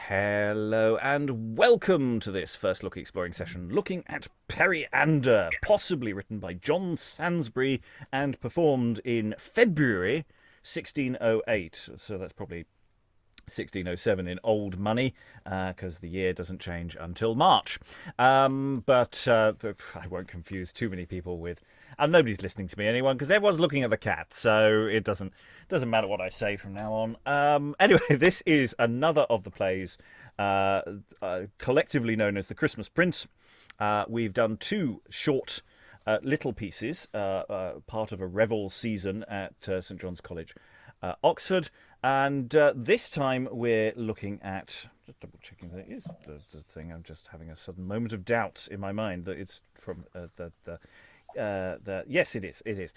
Hello and welcome to this first look exploring session looking at Periander, possibly written by John Sansbury and performed in February 1608. So that's probably 1607 in old money, because the year doesn't change until March. But I won't confuse too many people with... And nobody's listening to me, anyone, because everyone's looking at the cat, so it doesn't matter what I say from now on. Anyway, this is another of the plays collectively known as The Christmas Prince. We've done two short little pieces, part of a Revels season at St John's College, Oxford. And this time we're looking at... Just double-checking that it is the thing. I'm just having a sudden moment of doubt in my mind that it's from yes, it is. It is.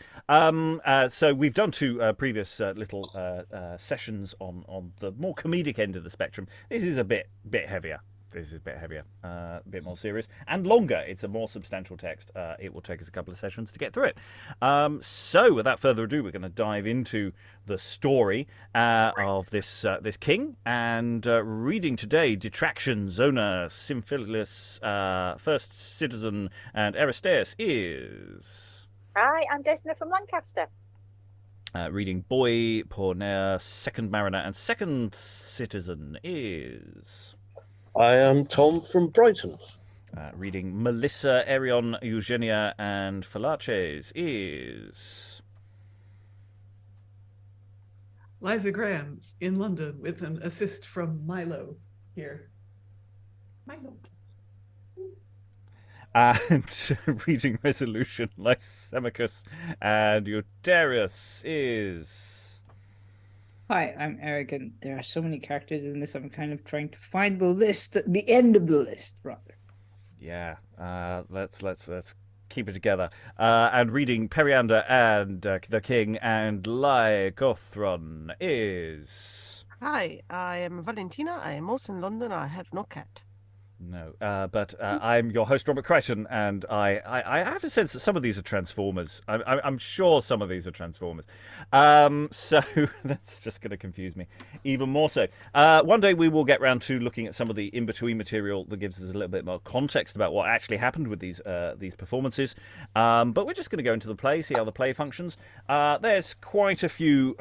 So we've done two previous little sessions on the more comedic end of the spectrum. This is a bit heavier. This is a bit heavier, a bit more serious, and longer. It's a more substantial text. It will take us a couple of sessions to get through it. So, without further ado, we're going to dive into the story of this king. And reading today, Detraction, Zona, Symphilus, First Citizen, and Aristaeus is... Hi, I'm Desna from Lancaster. Reading Boy, Pornaea, Second Mariner, and Second Citizen is... I am Tom from Brighton. Reading Melissa, Arion, Eugenia, and Philarches is... Liza Graham in London with an assist from Milo here. Milo. And reading Resolution, Lysimachus, and Euetaerus is... Hi, I'm Arrogant. There are so many characters in this, I'm kind of trying to find the list, the end of the list, rather. Yeah, let's keep it together. And reading Periander and the King and Lycophron is... Hi, I am Valentina. I am also in London. I have no cat. No, but I'm your host, Robert Crighton, and I have a sense that some of these are Transformers. I'm sure some of these are Transformers. So that's just going to confuse me even more so. One day we will get round to looking at some of the in-between material that gives us a little bit more context about what actually happened with these performances. But we're just going to go into the play, see how the play functions. There's quite a few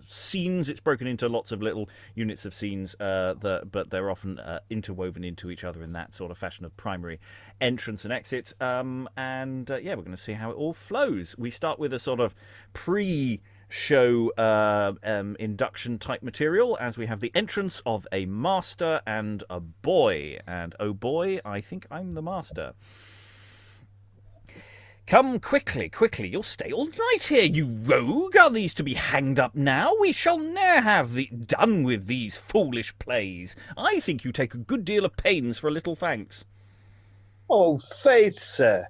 scenes. It's broken into lots of little units of scenes, but they're often interwoven into each other in that sort of fashion of primary entrance and exit. Yeah, we're going to see how it all flows. We start with a sort of pre-show induction type material, as we have the entrance of a master and a boy. And oh boy, I think I'm the master. Come quickly, you'll stay all night here, you rogue! Are these to be hanged up now? We shall ne'er have done with these foolish plays. I think you take a good deal of pains for a little thanks. Oh, faith, sir,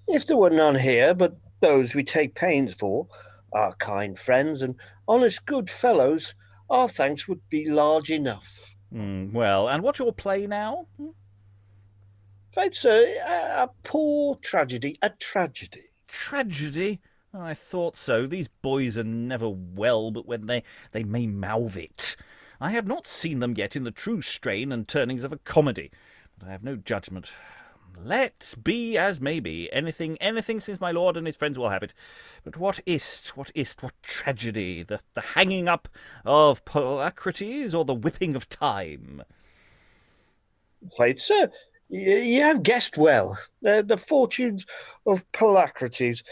if there were none here but those we take pains for, our kind friends and honest good fellows, our thanks would be large enough. Well, and what's your play now? Faith, sir, a poor tragedy, a tragedy. Tragedy? Oh, I thought so. These boys are never well, but when they may mouth it. I have not seen them yet in the true strain and turnings of a comedy, but I have no judgment. Let be as may be. Anything since my lord and his friends will have it. But what tragedy? The hanging up of Philarches or the whipping of time? Faith, sir, you have guessed well. The fortunes of Philarches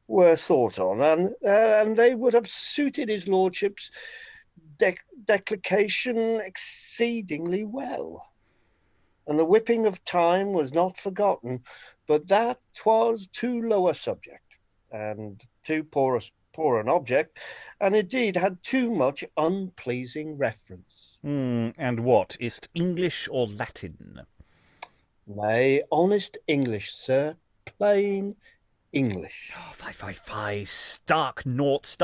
were thought on, and they would have suited his lordship's declaration exceedingly well. And the whipping of time was not forgotten, but that 'twas too low a subject, and too poor an object, and indeed had too much unpleasing reference. And what, is't English or Latin? Nay, honest English, sir, plain English. Oh, fie, stark naught.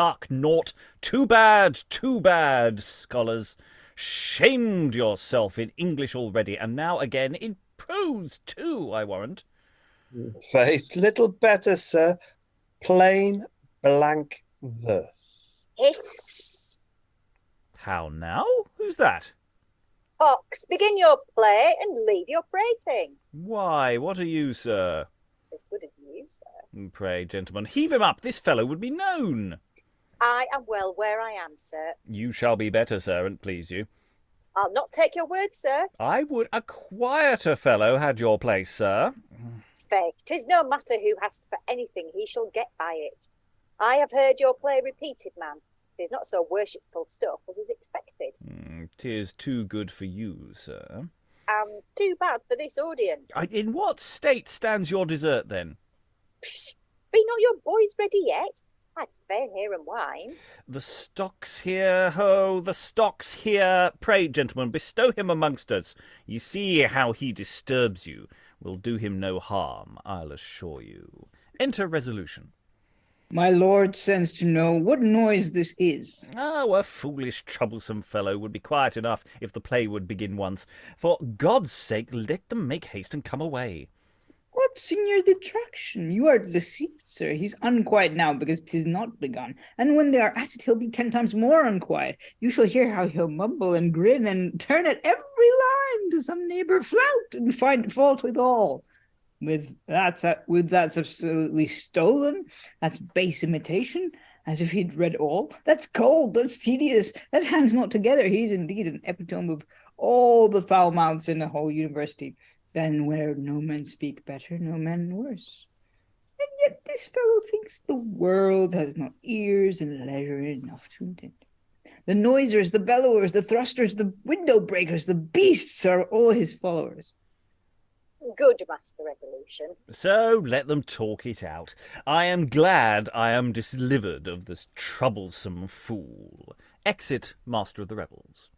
Too bad, scholars. Shamed yourself in English already, and now again in prose too, I warrant. Faith, little better, sir, plain blank verse. Hiss. How now? Who's that? Fox, begin your play and leave your prating. Why, what are you, sir? As good as you, sir. Pray, gentlemen, heave him up. This fellow would be known. I am well where I am, sir. You shall be better, sir, and please you. I'll not take your word, sir. I would a quieter fellow had your place, sir. Faith, 'tis no matter who has for anything, he shall get by it. I have heard your play repeated, man. 'Tis not so worshipful stuff as is expected. 'Tis too good for you, sir. And too bad for this audience. In what state stands your dessert, then? Psh, be not your boys ready yet? I'd fain hear 'em whine. The stock's here, ho, the stock's here. Pray, gentlemen, bestow him amongst us. You see how he disturbs you. Will do him no harm, I'll assure you. Enter resolution. My lord sends to know what noise this is. Oh, a foolish, troublesome fellow would be quiet enough if the play would begin once. For God's sake, let them make haste and come away. What's in your detraction? You are deceived, sir. He's unquiet now because 'tis not begun. And when they are at it, he'll be 10 times more unquiet. You shall hear how he'll mumble and grin and turn at every line to some neighbour flout and find fault with all. That's absolutely stolen. That's base imitation, as if he'd read all. That's cold. That's tedious. That hangs not together. He's indeed an epitome of all the foul mouths in the whole university. Then where no men speak better, no men worse. And yet this fellow thinks the world has not ears and leisure enough to intend. The noisers, the bellowers, the thrusters, the window breakers, the beasts are all his followers. Good, Master Resolution. So let them talk it out. I am glad I am delivered of this troublesome fool. Exit, Master of the Revels.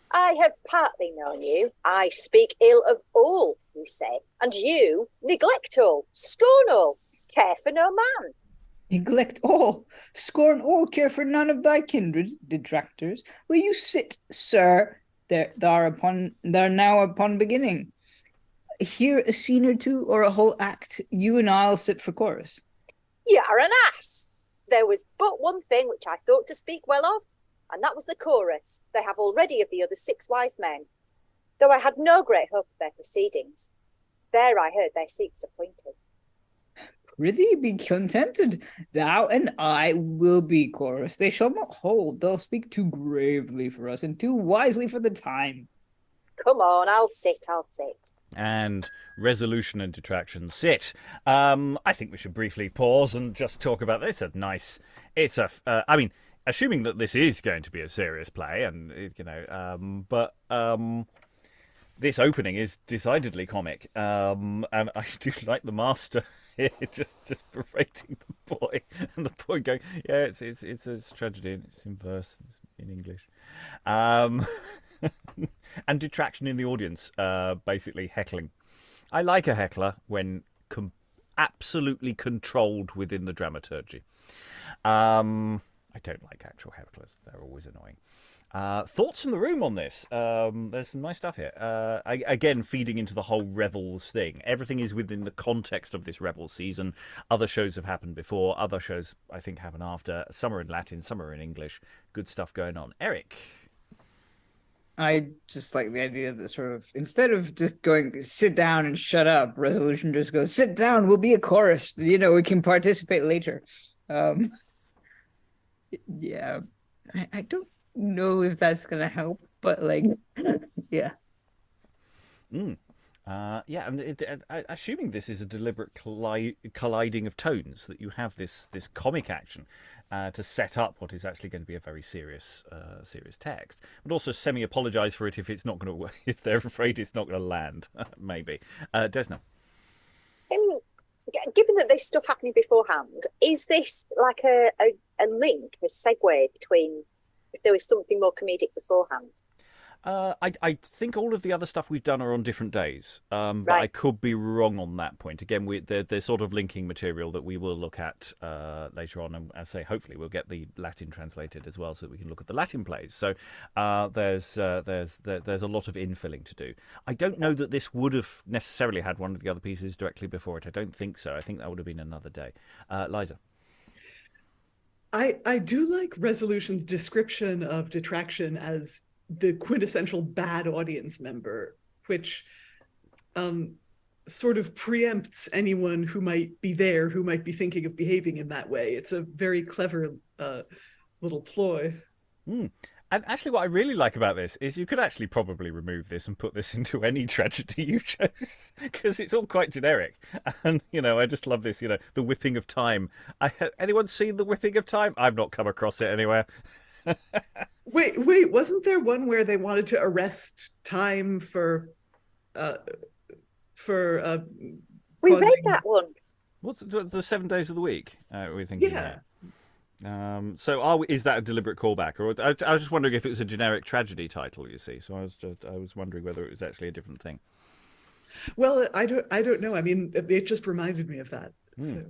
I have partly known you. I speak ill of all, you say, and you neglect all, scorn all, care for no man. Neglect all, scorn all, care for none of thy kindred, detractors. Will you sit, sir? They're now upon beginning. Hear a scene or two or a whole act. You and I'll sit for chorus. You are an ass. There was but one thing which I thought to speak well of, and that was the chorus they have already of the other 6 wise men. Though I had no great hope of their proceedings, there I heard their seats appointed. Prithee, be contented. Thou and I will be chorus. They shall not hold. They'll speak too gravely for us and too wisely for the time. Come on, I'll sit. And resolution and detraction sit. I think we should briefly pause and just talk about this. Assuming that this is going to be a serious play, and this opening is decidedly comic, and I do like the master here just berating the boy, and the boy going, "Yeah, it's a tragedy, and it's in verse, it's in English." And detraction in the audience, basically heckling. I like a heckler when absolutely controlled within the dramaturgy. I don't like actual hecklers. They're always annoying. Thoughts from the room on this? There's some nice stuff here. Again, feeding into the whole Revels thing. Everything is within the context of this Revels season. Other shows have happened before. Other shows, I think, happen after. Some are in Latin, some are in English. Good stuff going on. Eric? I just like the idea that sort of, instead of just going, sit down and shut up, resolution just goes, sit down, we'll be a chorus. We can participate later. Yeah, I don't know if that's going to help, but yeah. And assuming this is a deliberate colliding of tones, that you have this comic action to set up what is actually going to be a very serious text, but also semi-apologise for it if it's not going to, if they're afraid it's not going to land, maybe. Desna. Given that there's stuff happening beforehand, is this like a link, a segue between if there was something more comedic beforehand? I think all of the other stuff we've done are on different days, but Right. I could be wrong on that point. Again, there's sort of linking material that we will look at later on, and as I say, hopefully we'll get the Latin translated as well, so that we can look at the Latin plays. So there's a lot of infilling to do. I don't know that this would have necessarily had one of the other pieces directly before it. I don't think so. I think that would have been another day. Liza. I do like Resolution's description of detraction as the quintessential bad audience member, which sort of preempts anyone who might be there, who might be thinking of behaving in that way. It's a very clever little ploy. And actually, what I really like about this is you could actually probably remove this and put this into any tragedy you chose, because it's all quite generic. And, I just love this, the whipping of time. Anyone seen the whipping of time? I've not come across it anywhere. Wait, wasn't there one where they wanted to arrest time for We causing... read that one. What's the 7 days of the week? We're thinking. Yeah. So is that a deliberate callback, or I was just wondering if it was a generic tragedy title? You see, so I was wondering whether it was actually a different thing. Well, I don't know. I mean, it just reminded me of that. So.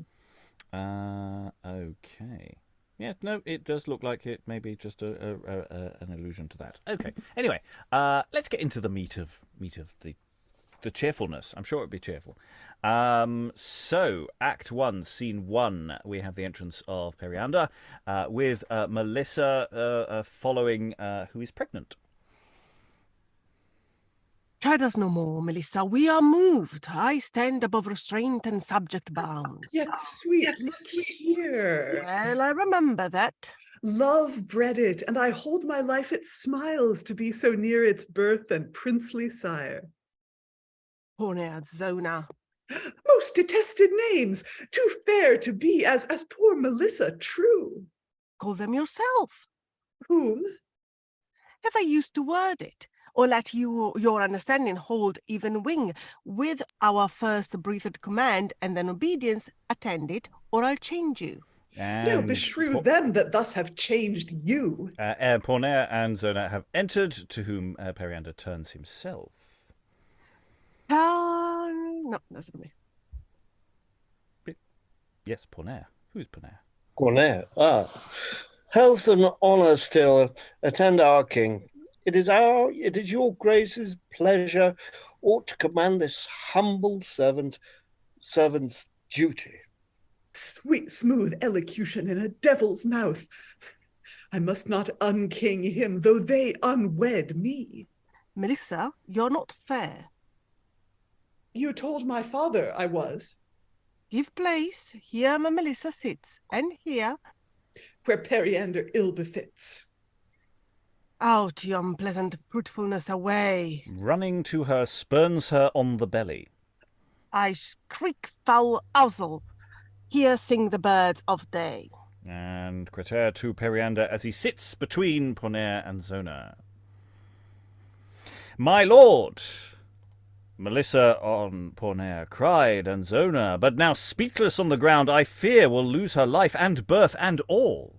Okay. Yeah, no, it does look like it may be just an allusion to that. Okay. Anyway, let's get into the meat of the cheerfulness. I'm sure it'd be cheerful. So, Act 1, Scene 1, we have the entrance of Periander with Melissa following, who is pregnant. Chide us no more, Melissa. We are moved. I stand above restraint and subject bounds. Yet, sweet, look here. Well, I remember that. Love bred it, and I hold my life it smiles to be so near its birth and princely sire. Pornaea, Zona. Most detested names, too fair to be as poor Melissa true. Call them yourself. Whom? Have I used to word it, or let your understanding hold even wing with our first breathed command, and then obedience attend it, or I'll change you. Now beshrew them that thus have changed you. Pornaea and Zona have entered, to whom Periander turns himself. No, that's not me. Yes, Pornaea. Who is Pornaea? Pornaea. Health and honour still attend our king. It is your grace's pleasure ought to command this humble servant's duty. Sweet smooth elocution in a devil's mouth. I must not unking him, though they unwed me. Melissa, you're not fair. You told my father I was. Give place. Here my Melissa sits, and here... where Periander ill befits. Out, you unpleasant fruitfulness, away. Running to her, spurns her on the belly. I shriek foul ousel. Here sing the birds of day. And Crataea to Periander as he sits between Pornaea and Zona. My lord! Melissa on Pornaea cried, and Zona, but now speechless on the ground, I fear will lose her life and birth and all.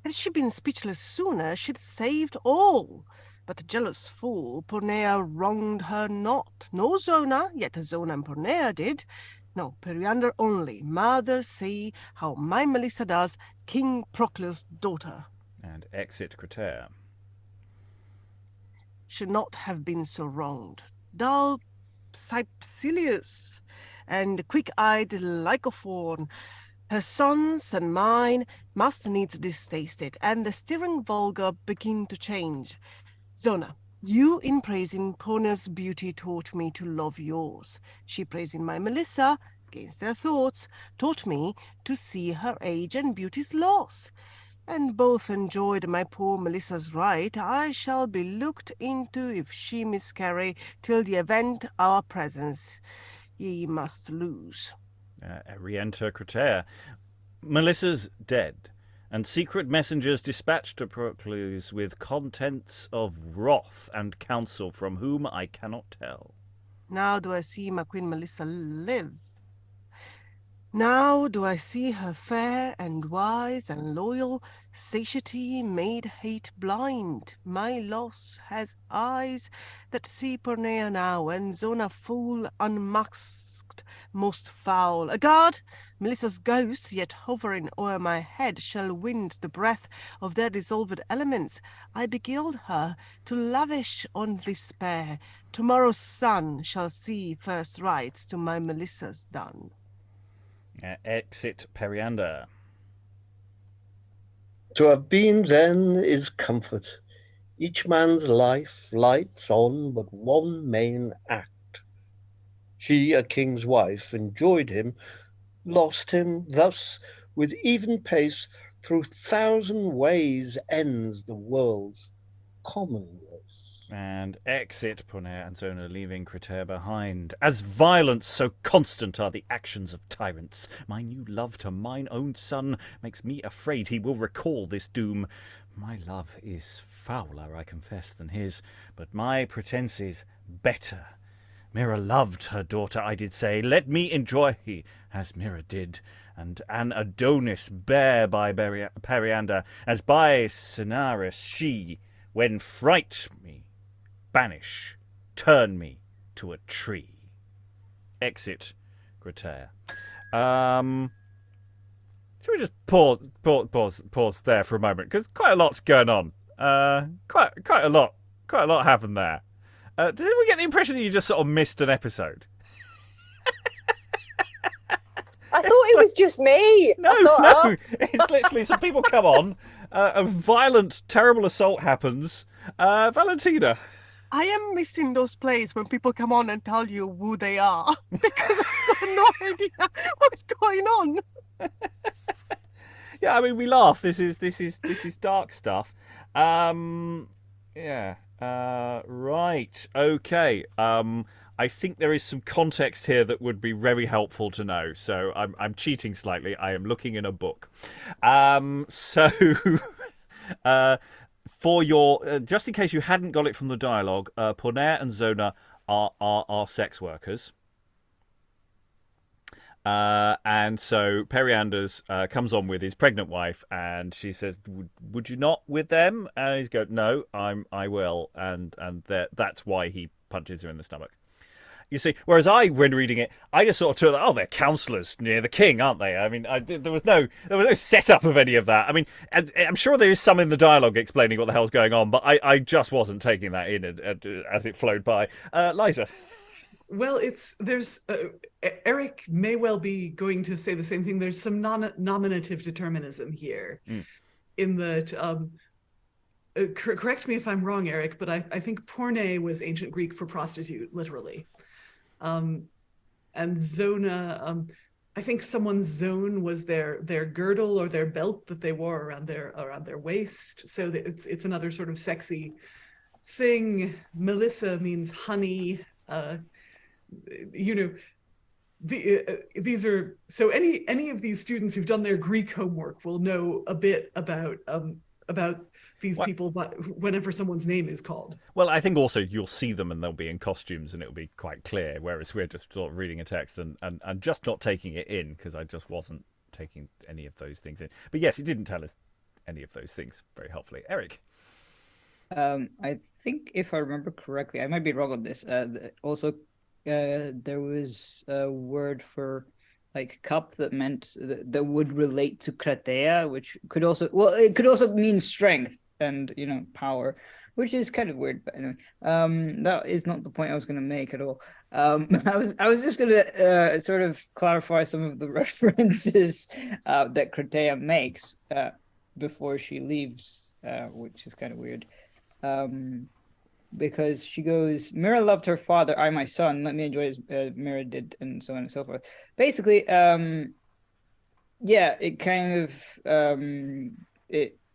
Had she been speechless sooner, she'd saved all. But the jealous fool, Pornaea wronged her not. No Zona, yet Zona and Pornaea did. No, Periander only. Mother, see how my Melissa does, King Proclus' daughter. And exit Crataea. Should not have been so wronged. Dull Cypselus and quick-eyed Lycophron, her sons and mine, must needs distaste it, and the steering vulgar begin to change. Zona, you in praising Pornaea's beauty taught me to love yours. She praising my Melissa, against their thoughts, taught me to see her age and beauty's loss. And both enjoyed my poor Melissa's right. I shall be looked into if she miscarry, till the event our presence ye must lose. Re-enter Crataea. Melissa's dead, and secret messengers dispatched to Proclus with contents of wrath and counsel from whom I cannot tell. Now do I see my Queen Melissa live. Now do I see her fair and wise and loyal. Satiety made hate blind. My loss has eyes that see Pornaea now, and Zona fool unmasked, most foul. A guard, Melissa's ghost, yet hovering o'er my head, shall wind the breath of their dissolved elements. I beguiled her to lavish on despair. Tomorrow's sun shall see first rites to my Melissa's done. Exit Periander. To have been then is comfort. Each man's life lights on but one main act. She, a king's wife, enjoyed him, lost him, thus, with even pace, through thousand ways ends the world's common race. And exit Pornaea and Zona, leaving Crataea behind. As violent, so constant are the actions of tyrants. My new love to mine own son makes me afraid he will recall this doom. My love is fouler, I confess, than his, but my pretences better. Mira loved her daughter, I did say. Let me enjoy as Mira did, and an Adonis bear by Periander, as by Cinyras she, when fright me, banish, turn me to a tree. Exit Crataea. Should we just pause there for a moment, because quite a lot's going on. Quite a lot happened there. Did anyone get the impression that you just sort of missed an episode? I thought it was just me. No. It's literally some people come on, a violent, terrible assault happens. Valentina. I am missing those plays when people come on and tell you who they are because I've got no idea what's going on. Yeah, I mean, we laugh. This is dark stuff. Yeah. Right. Okay. I think there is some context here that would be very helpful to know. So I'm cheating slightly. I am looking in a book. So for your just in case you hadn't got it from the dialogue, Pornaea and Zona are sex workers. And so Periander's comes on with his pregnant wife, and she says, "Would you not with them?" And he's going, "No, I will," and that's why he punches her in the stomach. You see, whereas when reading it, I just sort of took, oh, they're counsellors near the king, aren't they? I mean, there was no setup of any of that. I mean, I'm sure there is some in the dialogue explaining what the hell's going on, but I just wasn't taking that in as it flowed by. Liza. Well, there's Eric may well be going to say the same thing. There's some nominative determinism here, in that. Correct me if I'm wrong, Eric, but I think porne was ancient Greek for prostitute, literally. And Zona, I think someone's zone was their girdle or their belt that they wore around their waist. So that it's another sort of sexy thing. Melissa means honey. These are so any of these students who've done their Greek homework will know a bit about these people, but whenever someone's name is called. Well, I think also you'll see them and they'll be in costumes and it'll be quite clear, whereas we're just sort of reading a text and just not taking it in because I just wasn't taking any of those things in. But yes, it didn't tell us any of those things very helpfully. Eric? I think if I remember correctly, I might be wrong on this. Also, there was a word for like cup that meant that would relate to Crataea, which could also mean strength and power, which is kind of weird. But anyway, that is not the point I was going to make at all. I was just going to sort of clarify some of the references that Crataea makes before she leaves, which is kind of weird. Because she goes, Mira loved her father, I my son, let me enjoy as Mira did, and so on and so forth. Basically, it kind of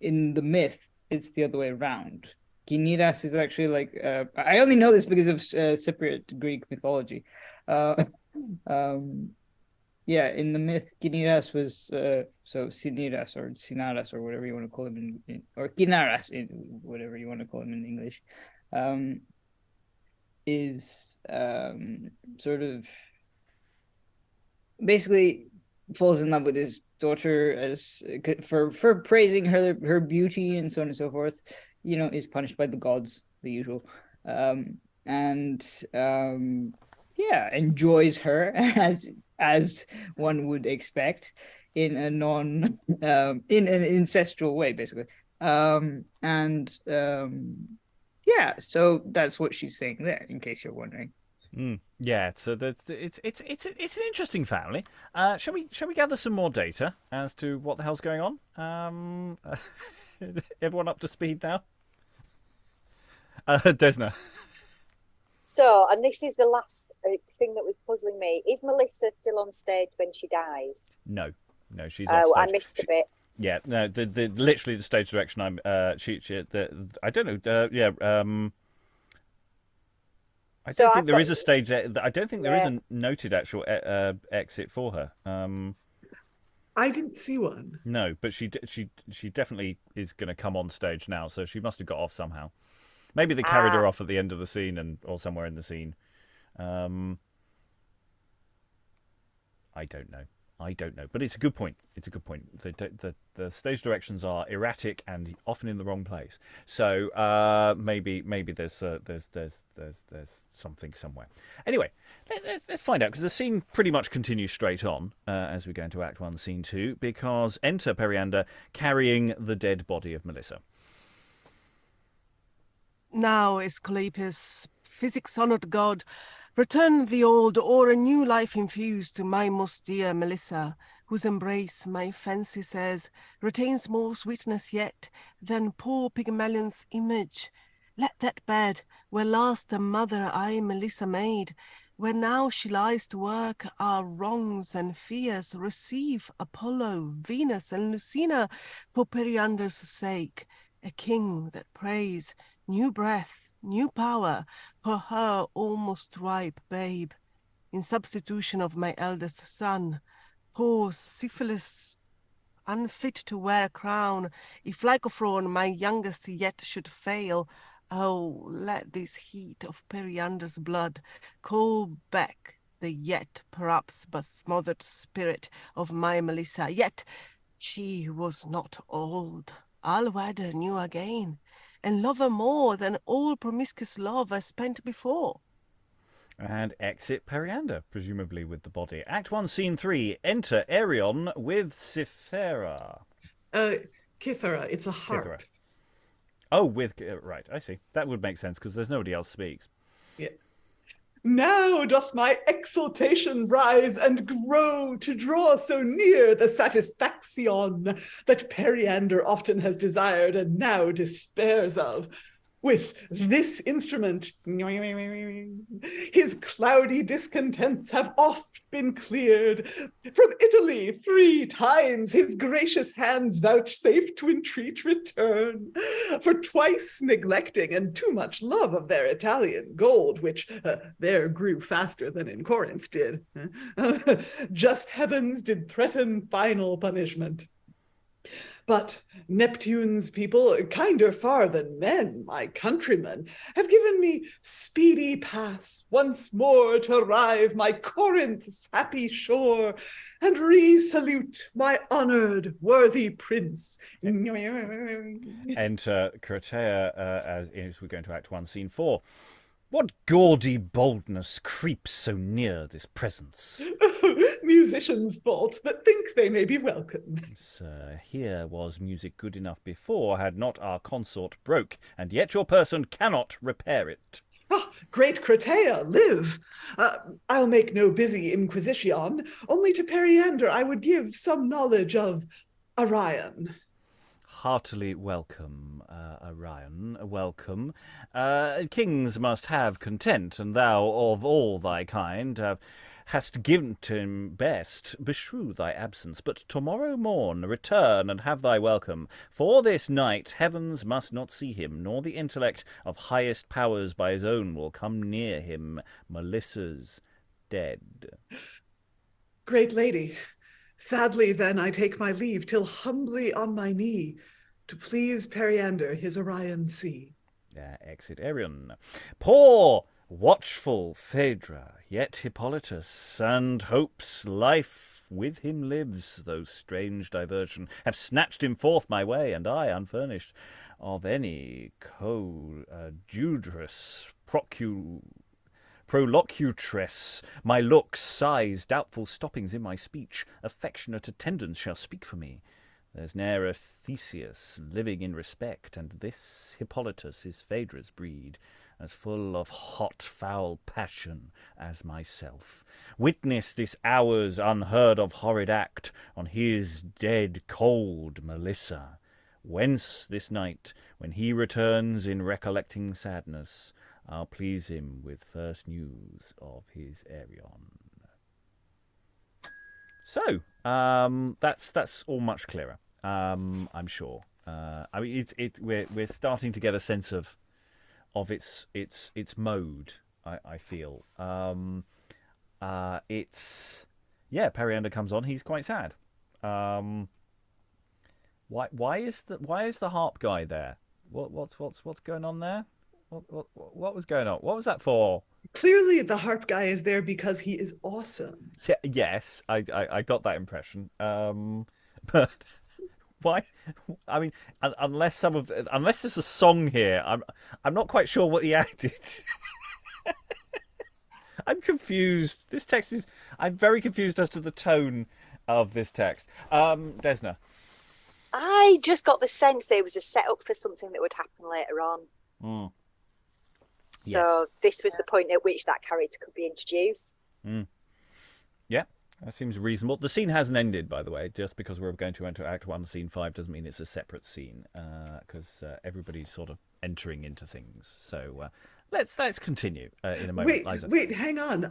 in the myth, it's the other way around. Ginidas is actually like I only know this because of Cypriot Greek mythology. In the myth, Ginidas was so Siniras or Sinaras or whatever you want to call him or Ginaras, whatever you want to call him in English. Is sort of basically falls in love with his daughter as for praising her beauty and so on and so forth. Is punished by the gods, the usual, enjoys her as one would expect in a in an ancestral way, basically, so that's what she's saying there, in case you're wondering. Yeah, so it's an interesting family. Shall we gather some more data as to what the hell's going on? Everyone up to speed now? Desna. So, and this is the last thing that was puzzling me. Is Melissa still on stage when she dies? No, she's off Oh, stage. I missed a bit. Yeah, no, the literally the stage direction. I don't know. I So don't I've think there got- is a stage. I don't think there is Yeah. a noted actual exit for her. I didn't see one. No, but she definitely is going to come on stage now. So she must have got off somehow. Maybe they carried her off at the end of the scene or somewhere in the scene. I don't know. But it's a good point. The stage directions are erratic and often in the wrong place. So maybe there's something somewhere. Anyway, let's find out, because the scene pretty much continues straight on as we go into Act 1, Scene 2, because enter Periander carrying the dead body of Melissa. Now, Aesculapius, physics-honored god, return the old or a new life infused to my most dear Melissa, whose embrace, my fancy says, retains more sweetness yet than poor Pygmalion's image. Let that bed, where last a mother I Melissa made, where now she lies to work our wrongs and fears, receive Apollo, Venus, and Lucina for Periander's sake, a king that prays new breath, new power for her almost ripe babe, in substitution of my eldest son, poor Symphilus, unfit to wear a crown, if Lycophron, my youngest, yet should fail. Oh, let this heat of Periander's blood call back the yet perhaps but smothered spirit of my Melissa. Yet she was not old. I'll wed her new again, and love her more than all promiscuous love I spent before. And exit Periander, presumably with the body. Act 1, Scene 3. Enter Arion with Cythera. Cythera, it's a harp. Cythera. Oh, right, I see. That would make sense, because there's nobody else speaks. Yeah. Now doth my exultation rise and grow to draw so near the satisfaction that Periander often has desired and now despairs of. With this instrument, his cloudy discontents have oft been cleared. From Italy 3 times his gracious hands vouchsafe to entreat return, for twice neglecting and too much love of their Italian gold, which there grew faster than in Corinth did. Just heavens did threaten final punishment. But Neptune's people, kinder far than men, my countrymen, have given me speedy pass once more to arrive my Corinth's happy shore and re-salute my honoured, worthy prince. Enter Crataea as we go into Act 1, Scene 4. What gaudy boldness creeps so near this presence? Musicians' fault, that think they may be welcome. Sir, here was music good enough before, had not our consort broke, and yet your person cannot repair it. Ah, great Crataea, live! I'll make no busy inquisition, only to Periander I would give some knowledge of Arion. Heartily welcome, Arion, welcome. Kings must have content, and thou of all thy kind hast given to him best. Beshrew thy absence, but tomorrow morn return and have thy welcome. For this night heavens must not see him, nor the intellect of highest powers by his own will come near him. Melissa's dead. Great lady, sadly then I take my leave, till humbly on my knee, to please Periander his Orion see. Exit Arion. Poor watchful Phaedra, yet Hippolytus, and hope's life with him lives, though strange diversion have snatched him forth my way, and I, unfurnished of any co-judrous prolocutress, my looks, sighs, doubtful stoppings in my speech, affectionate attendance shall speak for me. There's ne'er a Theseus living in respect, and this Hippolytus is Phaedra's breed, as full of hot foul passion as myself. Witness this hour's unheard of horrid act on his dead cold Melissa. Whence this night, when he returns in recollecting sadness, I'll please him with first news of his Arion. So, that's all much clearer. I'm sure. I mean, we're starting to get a sense of its mode. I feel. Periander comes on. He's quite sad. Why is the harp guy there? What's going on there? What was going on? What was that for? Clearly, the harp guy is there because he is awesome. Yeah, yes, I got that impression. But why? I mean, unless there's a song here, I'm not quite sure what he added. I'm confused. This text is. I'm very confused as to the tone of this text. Desna. I just got the sense there was a setup for something that would happen later on. Mm. So this was the point at which that character could be introduced. Mm. Yeah, that seems reasonable. The scene hasn't ended, by the way. Just because we're going to enter Act 1, Scene 5 doesn't mean it's a separate scene, because everybody's sort of entering into things. So let's continue in a moment, Liza. Wait, hang on.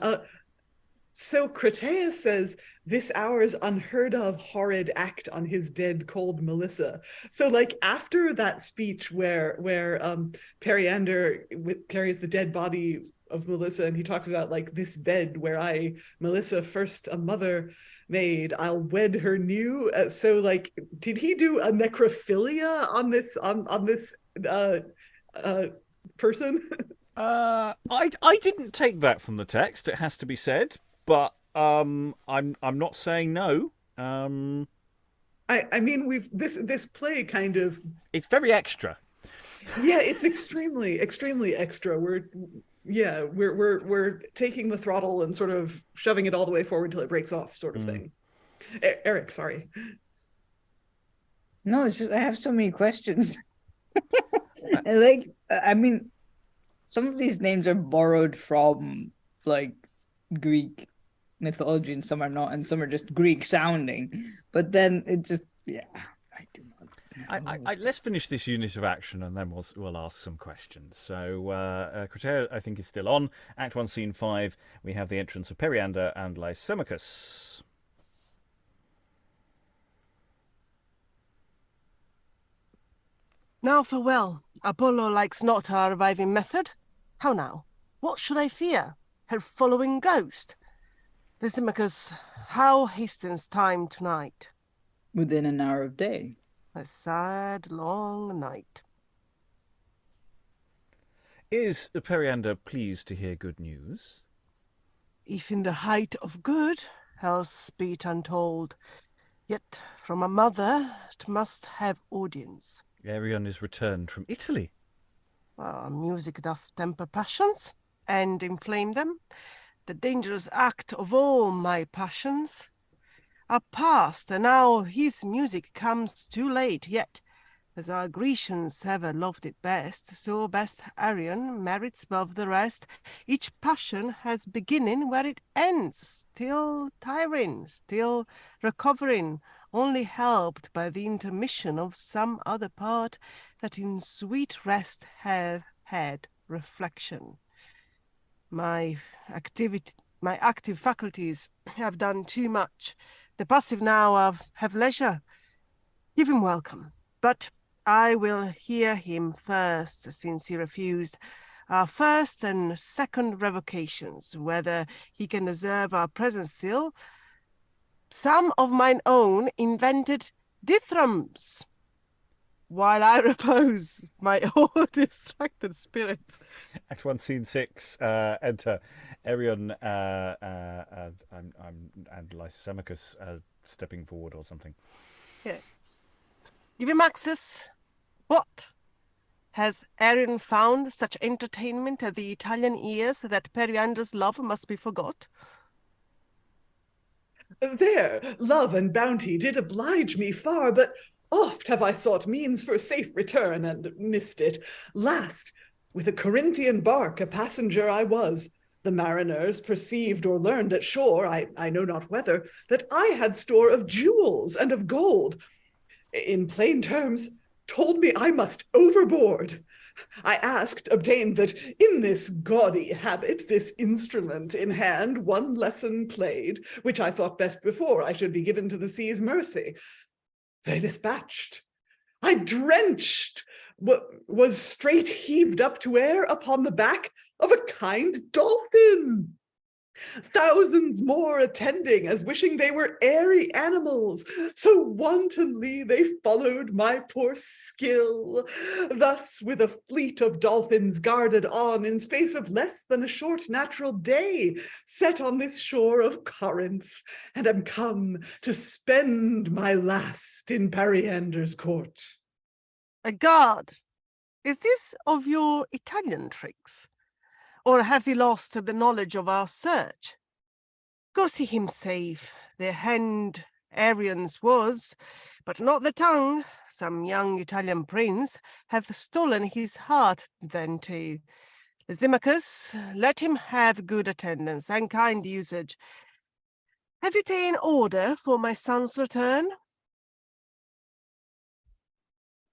So Crataea says this hour's unheard of horrid act on his dead cold Melissa. So like after that speech where Periander carries the dead body of Melissa and he talks about like this bed where I, Melissa, first a mother made, I'll wed her new. So like, did he do a necrophilia on this person? I didn't take that from the text. It has to be said. But I'm not saying no. I mean this play kind of, it's very extra. Yeah, it's extremely extra. We're taking the throttle and sort of shoving it all the way forward till it breaks off, sort of thing. Eric, sorry. No, it's just I have so many questions. Like, I mean, some of these names are borrowed from like Greek mythology and some are not, and some are just Greek sounding. But then it just, I do not. Let's finish this unit of action and then we'll ask some questions. So Crataea, I think, is still on. Act 1, Scene 5. We have the entrance of Periander and Lysimachus. Now farewell. Apollo likes not our reviving method. How now? What should I fear? Her following ghost? Lysimachus, how hastens time tonight? Within an hour of day. A sad, long night. Is Periander pleased to hear good news? If in the height of good, else be it untold. Yet from a mother it must have audience. Arion is returned from Italy. Music doth temper passions, and inflame them. The dangerous act of all my passions are past, and now his music comes too late. Yet, as our Grecians ever loved it best, so best Arion merits above the rest. Each passion has beginning where it ends, still tiring, still recovering, only helped by the intermission of some other part that in sweet rest hath had reflection. My active faculties have done too much. The passive now have leisure. Give him welcome, but I will hear him first, since he refused our first and second revocations, whether he can deserve our present still. Some of mine own invented dithyrambics, while I repose my own distracted spirits. Act 1, Scene 6. Enter Arion and Lysimachus stepping forward or something. Yeah. Euetaerus, what? Has Arion found such entertainment at the Italian ears that Periander's love must be forgot? There, love and bounty did oblige me far, but oft have I sought means for safe return and missed it. Last, with a Corinthian bark a passenger I was. The mariners perceived or learned at shore, I know not whether, that I had store of jewels and of gold. In plain terms, told me I must overboard. I asked, obtained that in this gaudy habit, this instrument in hand, one lesson played, which I thought best before I should be given to the sea's mercy. They dispatched. I drenched, was straight heaved up to air upon the back of a kind dolphin. Thousands more attending as wishing they were airy animals, so wantonly they followed my poor skill. Thus with a fleet of dolphins guarded on in space of less than a short natural day, set on this shore of Corinth, and am come to spend my last in Periander's court. A guard, is this of your Italian tricks? Or have you lost the knowledge of our search? Go see him safe. The hand Arion's was, but not the tongue. Some young Italian prince hath stolen his heart then too. Lysimachus, let him have good attendance and kind usage. Have you ta'en order for my son's return?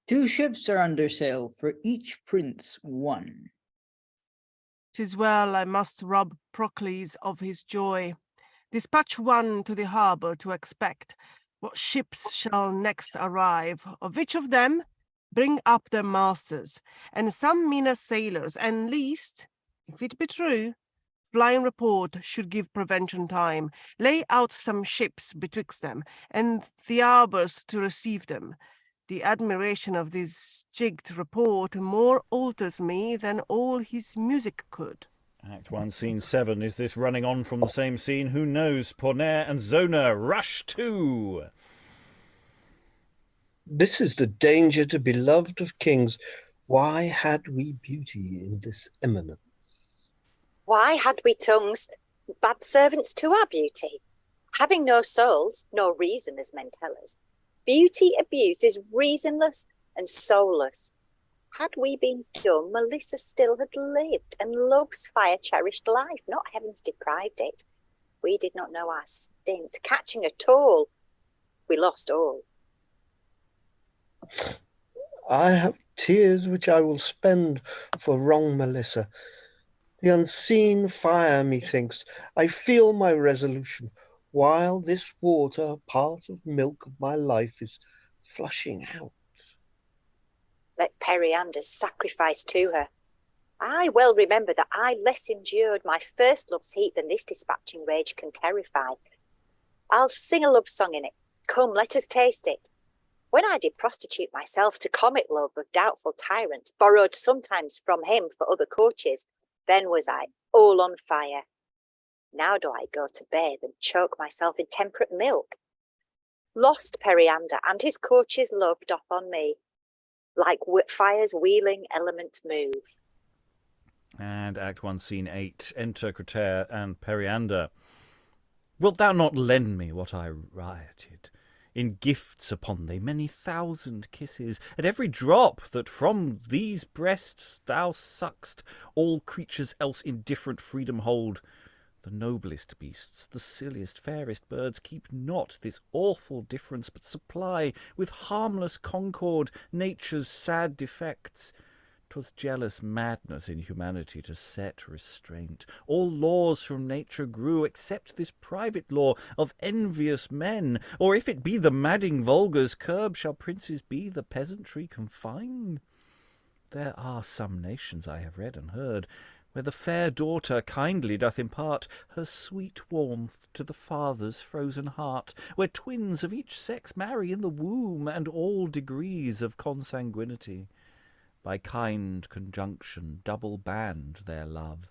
2 ships are under sail, for each prince 1. 'Tis well, I must rob Procles of his joy. Dispatch one to the harbour to expect what ships shall next arrive, of which of them bring up their masters, and some meaner sailors, and least, if it be true, flying report should give prevention time. Lay out some ships betwixt them, and the harbours to receive them. The admiration of this jigged report more alters me than all his music could. Act 1, Scene 7. Is this running on from the same scene? Who knows? Pornaea and Zona rush to. This is the danger to be loved of kings. Why had we beauty in this eminence? Why had we tongues, bad servants to our beauty? Having no souls, no reason, as men tell us. Beauty abused is reasonless and soulless. Had we been dumb, Melissa still had lived, and love's fire cherished life, not heaven's deprived it. We did not know our stint, catching at all. We lost all. I have tears which I will spend for wrong Melissa. The unseen fire, methinks, I feel my resolution, while this water, part of milk of my life, is flushing out. Let Periander's sacrifice to her. I well remember that I less endured my first love's heat than this dispatching rage can terrify. I'll sing a love song in it. Come, let us taste it. When I did prostitute myself to comet love of doubtful tyrants, borrowed sometimes from him for other courtiers, then was I all on fire. Now do I go to bathe and choke myself in temperate milk. Lost Periander and his courtiers' love doth on me, like fire's wheeling element move. And Act 1, Scene 8. Enter Crataea and Periander. Wilt thou not lend me what I rioted? In gifts upon thee many thousand kisses, at every drop that from these breasts thou suck'st, all creatures else in different freedom hold. The noblest beasts, the silliest, fairest birds keep not this awful difference, but supply with harmless concord nature's sad defects. 'Twas jealous madness in humanity to set restraint. All laws from nature grew, except this private law of envious men. Or if it be the madding vulgar's curb, shall princes be the peasantry confined? There are some nations I have read and heard, where the fair daughter kindly doth impart her sweet warmth to the father's frozen heart, where twins of each sex marry in the womb, and all degrees of consanguinity by kind conjunction double band their love.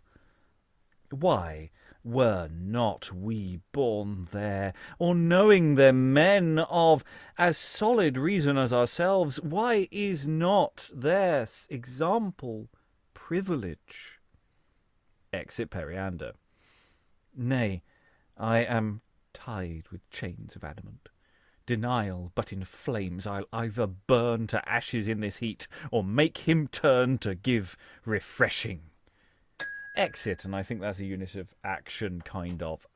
Why were not we born there, or knowing them men of as solid reason as ourselves? Why is not their example privilege? Exit Periander. Nay, I am tied with chains of adamant. Denial but in flames, I'll either burn to ashes in this heat, or make him turn to give refreshing. exit, and I think that's a unit of action, kind of.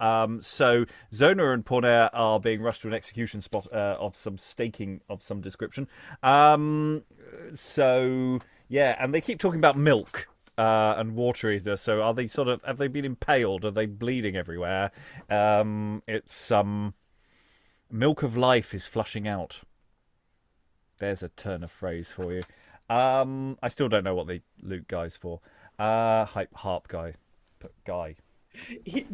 So Zona and Pornaea are being rushed to an execution spot of some staking of some description. So yeah, and they keep talking about milk and water either. So are they have they been impaled? Are they bleeding everywhere? It's milk of life is flushing out. There's a turn of phrase for you. I still don't know what the Luke guy's for. Harp guy.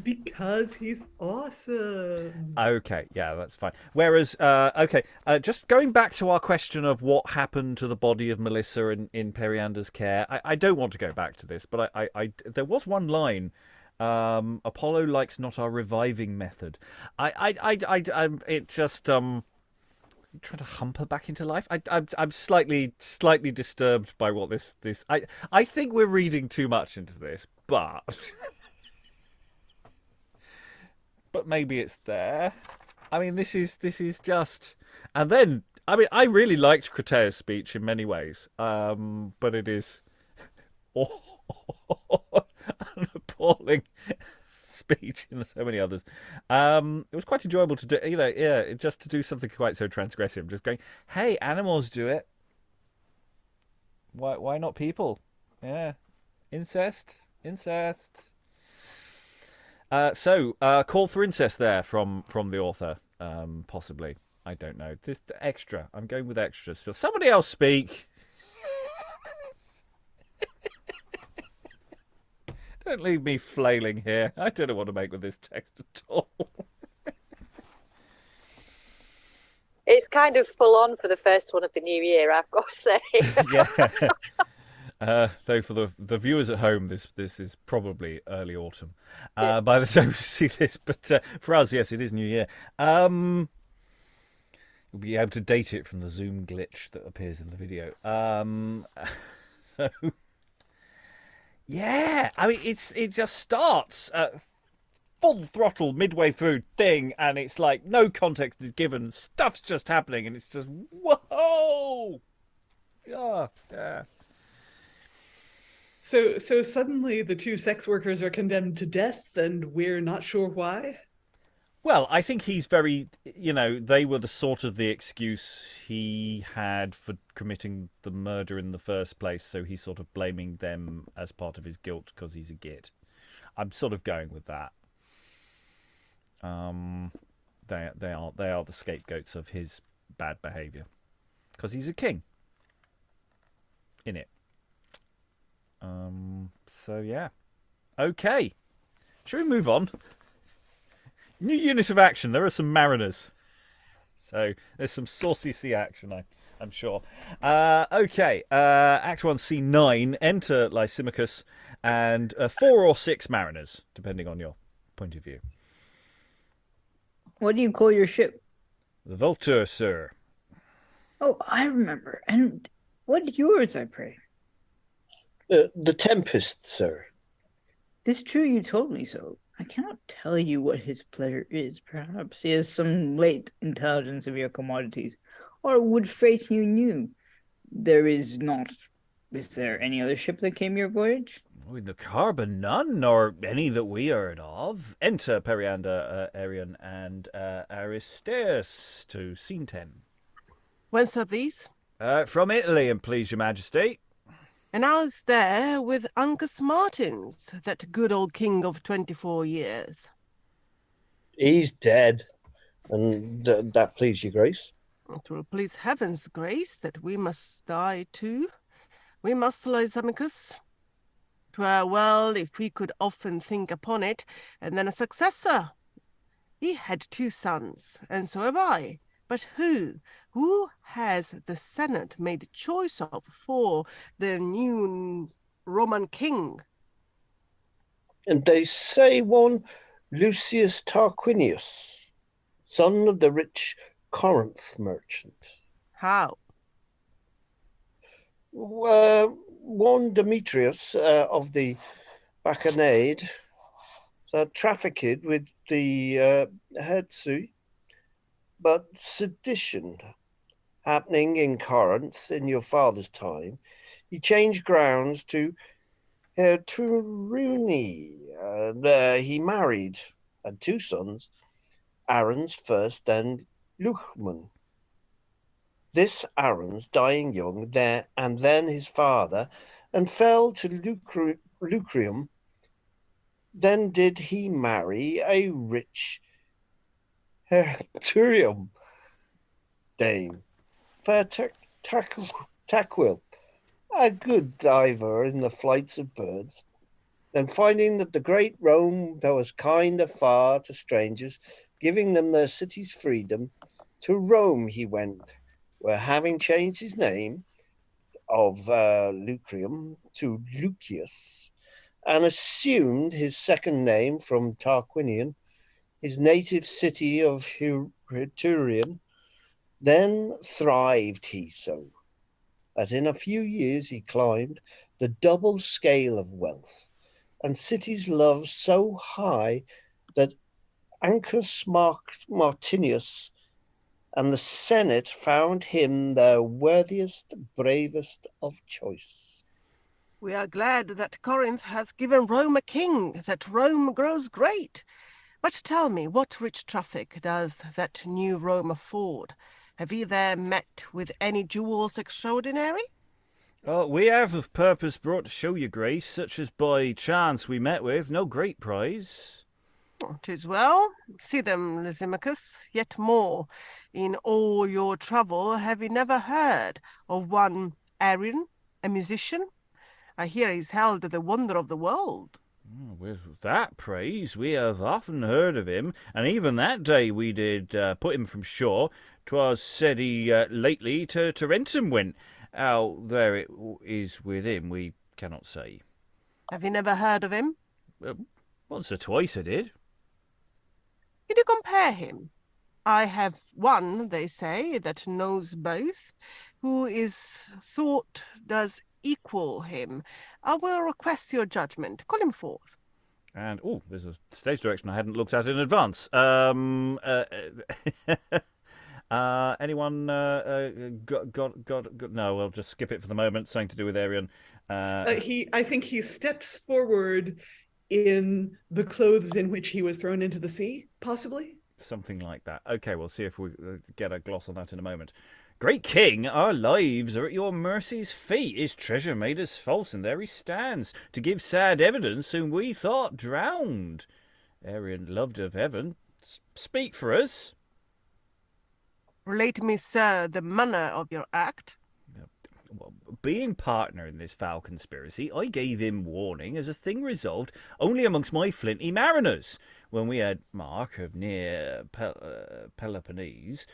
Because he's awesome. Okay, yeah, that's fine. Whereas, just going back to our question of what happened to the body of Melissa in Periander's care, I don't want to go back to this, but I there was one line. Apollo likes not our reviving method. It just trying to hump her back into life. I'm slightly disturbed by what this. I think we're reading too much into this, but maybe it's there. I mean, this is just. And then, I mean, I really liked Crataea's speech in many ways, but it is an appalling speech and so many others. It was quite enjoyable to do, just to do something quite so transgressive. Just going, hey, animals do it. Why not people? Yeah, incest. Call for incest there from the author, possibly. I don't know. This extra. I'm going with extra still. Somebody else speak. Don't leave me flailing here. I don't know what to make with this text at all. It's kind of full on for the first one of the new year, I've got to say. Yeah. Though for the viewers at home, this is probably early autumn by the time you see this. But for us, yes, it is New Year. You'll be able to date it from the Zoom glitch that appears in the video. So. Yeah, I mean, it just starts full throttle midway through thing, and it's like no context is given. Stuff's just happening, and it's just whoa. Yeah. So suddenly the two sex workers are condemned to death, and we're not sure why. Well, I think he's very, they were the sort of the excuse he had for committing the murder in the first place, so he's sort of blaming them as part of his guilt because he's a git. I'm sort of going with that. They are the scapegoats of his bad behaviour because he's a king. In it. So yeah. Okay. Shall we move on? New unit of action. There are some mariners. So there's some saucy sea action, I'm sure. Okay. Act 1, Scene 9. Enter Lysimachus and 4 or 6 mariners, depending on your point of view. What do you call your ship? The Vulture, sir. Oh, I remember. And what yours, I pray? The Tempest, sir. 'Tis true you told me so. I cannot tell you what his pleasure is. Perhaps he has some late intelligence of your commodities, or would fate you knew. Is there any other ship that came your voyage? With the carbon, none, nor any that we heard of. Enter Periander, Arion, and Aristaeus to Scene 10. Whence are these? From Italy, and please your majesty. And how's there with Uncas Martins, that good old king of 24 years? He's dead, and that please your grace. It will please heaven's grace that we must die too. We must, Lysimachus. 'Twere well if we could often think upon it, and then a successor. He had 2 sons, and so have I. But who has the Senate made choice of for the new Roman king? And they say one Lucius Tarquinius, son of the rich Corinth merchant. How? One Demetrius of the Bacchanade that trafficked with the Helsby, but sedition happening in Corinth in your father's time, he changed grounds to Truni. There he married, had 2 sons, Aaron's first and Luchman. This Aaron's dying young there, and then his father, and fell to Lucrium. Then did he marry a rich Herturium dame, fair Taquil, a good diver in the flights of birds. Then finding that the great Rome there was kind afar to strangers, giving them their city's freedom, to Rome he went, where having changed his name of Lucrium to Lucius, and assumed his second name from Tarquinian, his native city of Herturian, then thrived he so, that in a few years he climbed the double scale of wealth, and cities love so high that Ancus Martinius and the Senate found him their worthiest, bravest of choice. We are glad that Corinth has given Rome a king, that Rome grows great. But tell me, what rich traffic does that new Rome afford? Have ye there met with any jewels extraordinary? We have of purpose brought to show your grace, such as by chance we met with, no great prize. 'Tis well. See them, Lysimachus, yet more. In all your travel, have ye never heard of one Arion, a musician? I hear he's held the wonder of the world. With that praise, we have often heard of him, and even that day we did put him from shore. 'Twas said he lately to Tarentum went. How there it is with him, we cannot say. Have you never heard of him? Once or twice I did. Could you compare him? I have one, they say, that knows both, who is thought does equal him. I will request your judgment. Call him forth. And, there's a stage direction I hadn't looked at in advance. Anyone got no, we'll just skip it for the moment. Something to do with Arion. I think he steps forward in the clothes in which he was thrown into the sea, possibly. Something like that. Okay, we'll see if we get a gloss on that in a moment. Great king, our lives are at your mercy's feet. His treasure made us false, and there he stands, to give sad evidence whom we thought drowned. Arion, loved of heaven, speak for us. Relate me, sir, the manner of your act. Well, being partner in this foul conspiracy, I gave him warning as a thing resolved only amongst my flinty mariners. When we had mark of near Peloponnese,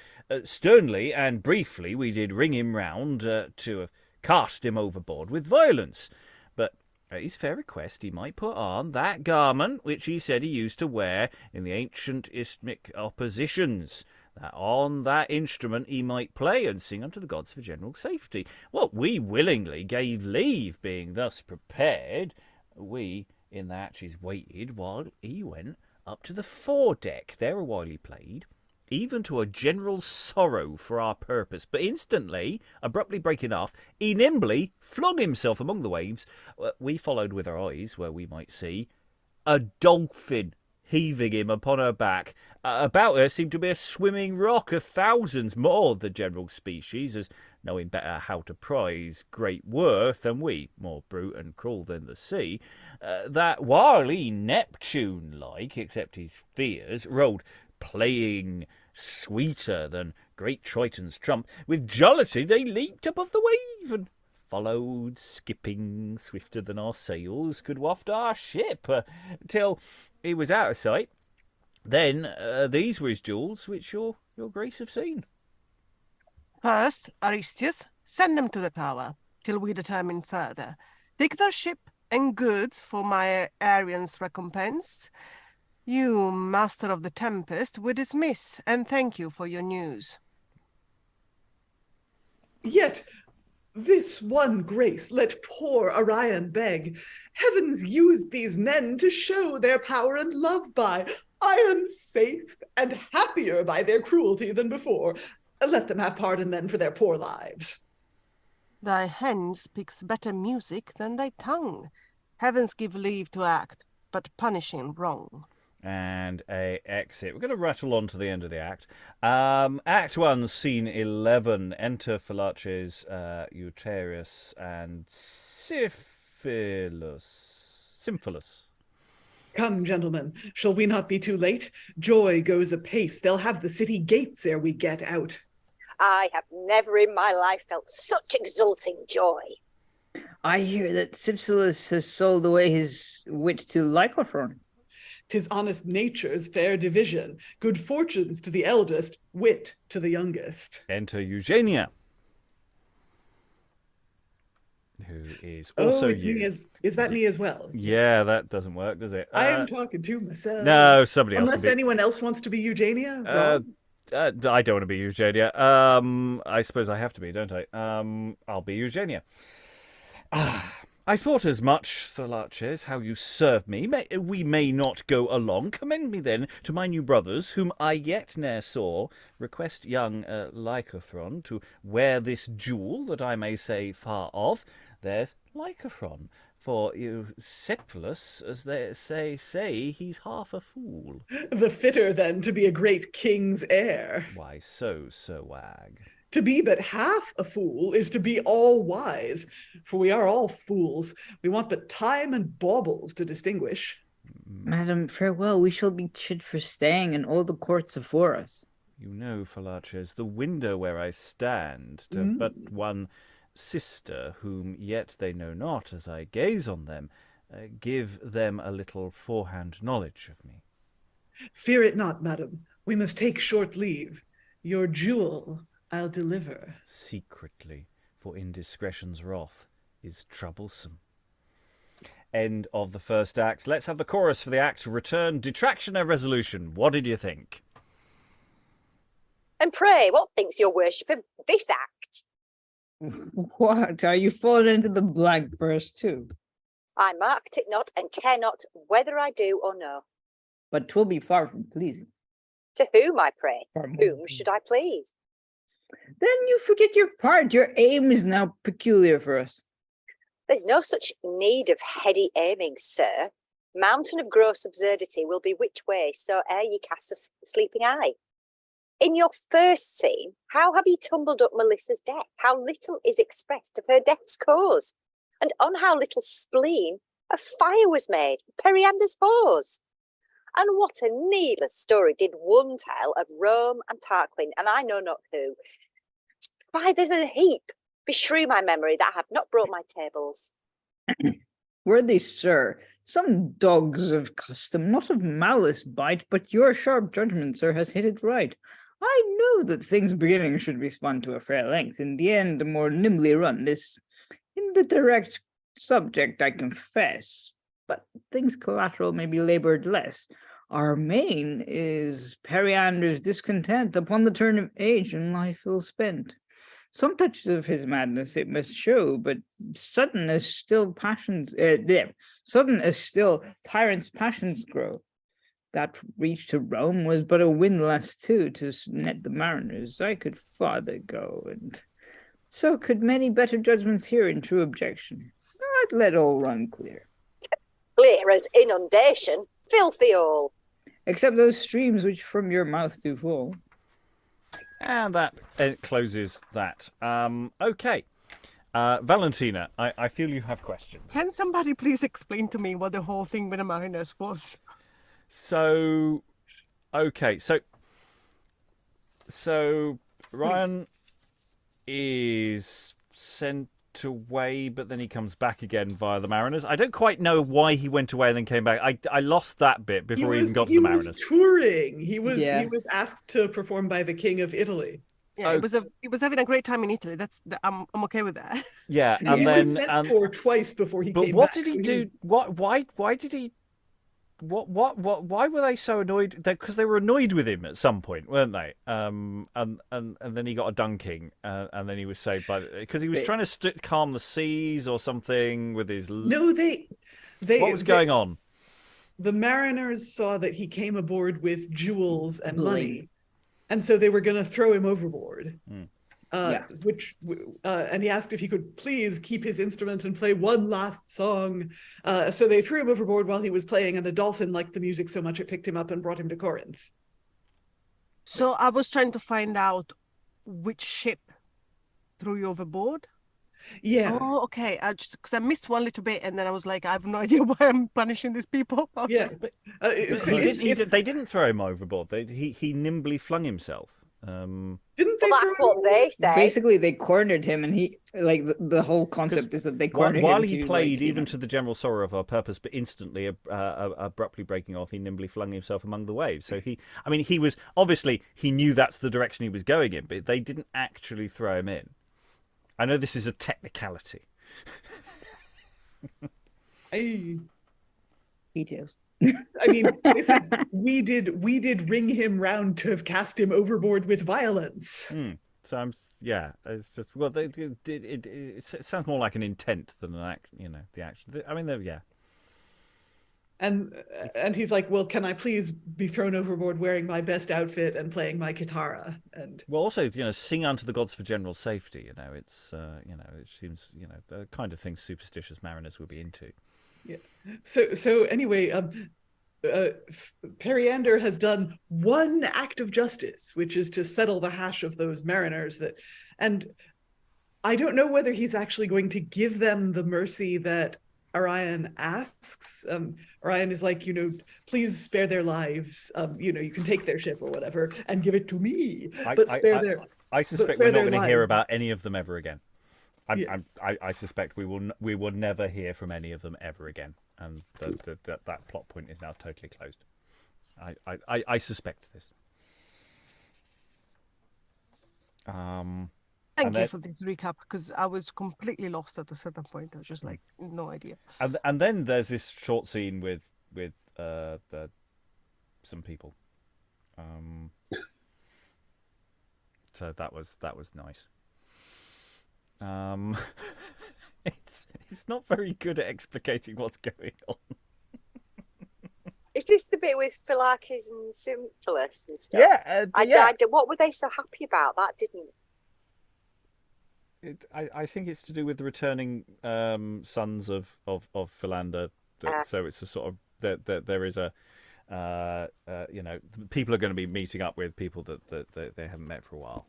sternly and briefly we did ring him round to have cast him overboard with violence. But at his fair request he might put on that garment which he said he used to wear in the ancient isthmic oppositions, that on that instrument he might play and sing unto the gods for general safety. What we willingly gave leave, being thus prepared. We in the hatches waited while he went up to the foredeck. There a while he played, even to a general sorrow for our purpose. But instantly, abruptly breaking off, he nimbly flung himself among the waves. We followed with our eyes, where we might see a dolphin heaving him upon her back. About her seemed to be a swimming rock of thousands more the general species, as knowing better how to prize great worth than we, more brute and cruel than the sea, that while he Neptune-like, except his fears, rode playing sweeter than great Triton's trump, with jollity they leaped above the wave, and followed, skipping swifter than our sails could waft our ship, till he was out of sight. Then these were his jewels, which your grace have seen. First, Aristaeus, send them to the tower, till we determine further. Take their ship and goods for my Arion's recompense. You, master of the tempest, we dismiss, and thank you for your news. Yet this one grace let poor Arion beg. Heavens used these men to show their power and love by. I am safe and happier by their cruelty than before. Let them have pardon then for their poor lives. Thy hand speaks better music than thy tongue. Heavens give leave to act, but punishing wrong. And a exit. We're going to rattle on to the end of the act. Act 1, Scene 11. Enter Philarches, Euetaerus, and Symphilus. Come, gentlemen, shall we not be too late? Joy goes apace. They'll have the city gates ere we get out. I have never in my life felt such exulting joy. I hear that Cypselus has sold away his wit to Lycophron. 'Tis honest nature's fair division. Good fortunes to the eldest, wit to the youngest. Enter Eugenia, who is also it's you. me is that me as well? Yeah, that doesn't work, does it? I am talking to myself. No, somebody else. Unless anyone else wants to be Eugenia. I don't want to be Eugenia. I suppose I have to be, don't I? I'll be Eugenia. I thought as much, Philarches, how you serve me. We may not go along. Commend me then to my new brothers, whom I yet ne'er saw. Request young Lycophron to wear this jewel, that I may say far off. There's Lycophron. For Cypselus, as they say he's half a fool. The fitter, then, to be a great king's heir. Why so, Sir Wag? To be but half a fool is to be all wise, for we are all fools. We want but time and baubles to distinguish. Madam, farewell. We shall be chid for staying in all the courts afore us. You know, Philarches, the window where I stand doth but one sister, whom yet they know not, as I gaze on them, give them a little forehand knowledge of me. Fear it not, madam. We must take short leave. Your jewel I'll deliver. Secretly, for indiscretion's wrath is troublesome. End of the first act. Let's have the chorus for the act. Return, Detraction and Resolution. What did you think? And pray, what thinks your worship of this act? What? Are you falling into the blank verse too? I marked it not and care not whether I do or no. But 'twill be far from pleasing. To whom, I pray? From Whom should I please? Then you forget your part. Your aim is now peculiar for us. There's no such need of heady aiming, sir. Mountain of gross absurdity will be which way, so ere ye cast a sleeping eye. In your first scene, how have ye tumbled up Melissa's death? How little is expressed of her death's cause? And on how little spleen a fire was made, Periander's hose? And what a needless story did one tell of Rome and Tarquin, and I know not who. Why, there's a heap, beshrew my memory, that have not brought my tables. Worthy sir, some dogs of custom, not of malice bite, but your sharp judgment, sir, has hit it right. I know that things beginning should be spun to a fair length, in the end more nimbly run. This, in the direct subject, I confess, but things collateral may be laboured less. Our main is Periander's discontent upon the turn of age and life ill spent. Some touches of his madness it must show, but sudden as still tyrants' passions grow. That reach to Rome was but a windlass too, to net the mariners. I could farther go, and so could many better judgments here in true objection. I'd let all run clear. Clear as inundation, filthy all. Except those streams which from your mouth do fall. And that closes that. Okay. Valentina, I feel you have questions. Can somebody please explain to me what the whole thing with the mariners was? So, okay. So Ryan is sent away, but then he comes back again via the Mariners. I don't quite know why he went away and then came back. I lost that bit before he even got to the Mariners. He was touring. He was asked to perform by the King of Italy. Yeah, he was having a great time in Italy. I'm okay with that. Yeah, and he then was sent for twice before he came back. But what did he do? Why did he? Why were they so annoyed? Because they were annoyed with him at some point, weren't they? And then he got a dunking, and then he was saved by because he was trying to calm the seas or something with his. No, they. What was going on? The mariners saw that he came aboard with jewels and money, and so they were going to throw him overboard. and he asked if he could please keep his instrument and play one last song. So they threw him overboard while he was playing, and a dolphin liked the music so much it picked him up and brought him to Corinth. So I was trying to find out which ship threw you overboard. Yeah. Oh, okay. Because I missed one little bit, and then I was like, I have no idea why I'm punishing these people. Yeah. They didn't throw him overboard. He nimbly flung himself. Didn't they? Well, that's what they say. Basically, they cornered him, and he the whole concept is that they cornered him. While he played, even to the general sorrow of our purpose, but instantly, abruptly breaking off, he nimbly flung himself among the waves. So he was obviously he knew that's the direction he was going in, but they didn't actually throw him in. I know this is a technicality. Details. I mean, we did ring him round to have cast him overboard with violence. So it's just it sounds more like an intent than an act. The action. I mean, yeah. And he's like, well, can I please be thrown overboard wearing my best outfit and playing my guitarra? And also, sing unto the gods for general safety. It's it seems the kind of things superstitious mariners would be into. Yeah. So anyway, Periander has done one act of justice, which is to settle the hash of those mariners and I don't know whether he's actually going to give them the mercy that Arion asks. Arion is like, please spare their lives. You can take their ship or whatever and give it to me. I suspect we're not going to hear about any of them ever again. I suspect we will never hear from any of them ever again, and that plot point is now totally closed. I suspect this. Thank you for this recap, because I was completely lost at a certain point. I was just like, no idea. And then there's this short scene with some people. So that was nice. It's not very good at explicating what's going on. Is this the bit with Philarches and Symphilus and stuff? Yeah, what were they so happy about? That didn't. I think it's to do with the returning sons of Philander. So it's a sort of there is a people are going to be meeting up with people that they haven't met for a while.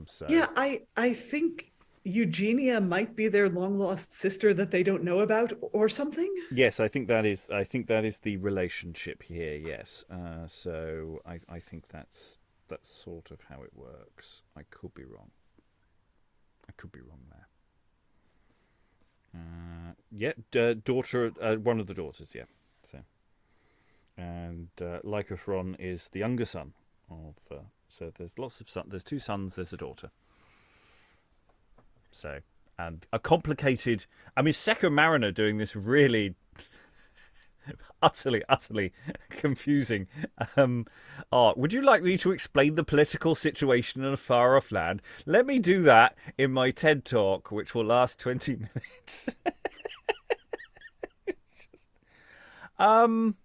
So yeah, I think Eugenia might be their long lost sister that they don't know about or something. Yes, I think that is the relationship here. Yes, so I think that's sort of how it works. I could be wrong. There. Daughter, one of the daughters. Yeah. So, and Lycophron is the younger son of. So there's lots of sons. There's two sons. There's a daughter. So, and a complicated. I mean, second mariner doing this really utterly confusing art. Would you like me to explain the political situation in a far off land? Let me do that in my TED talk, which will last 20 minutes. I'm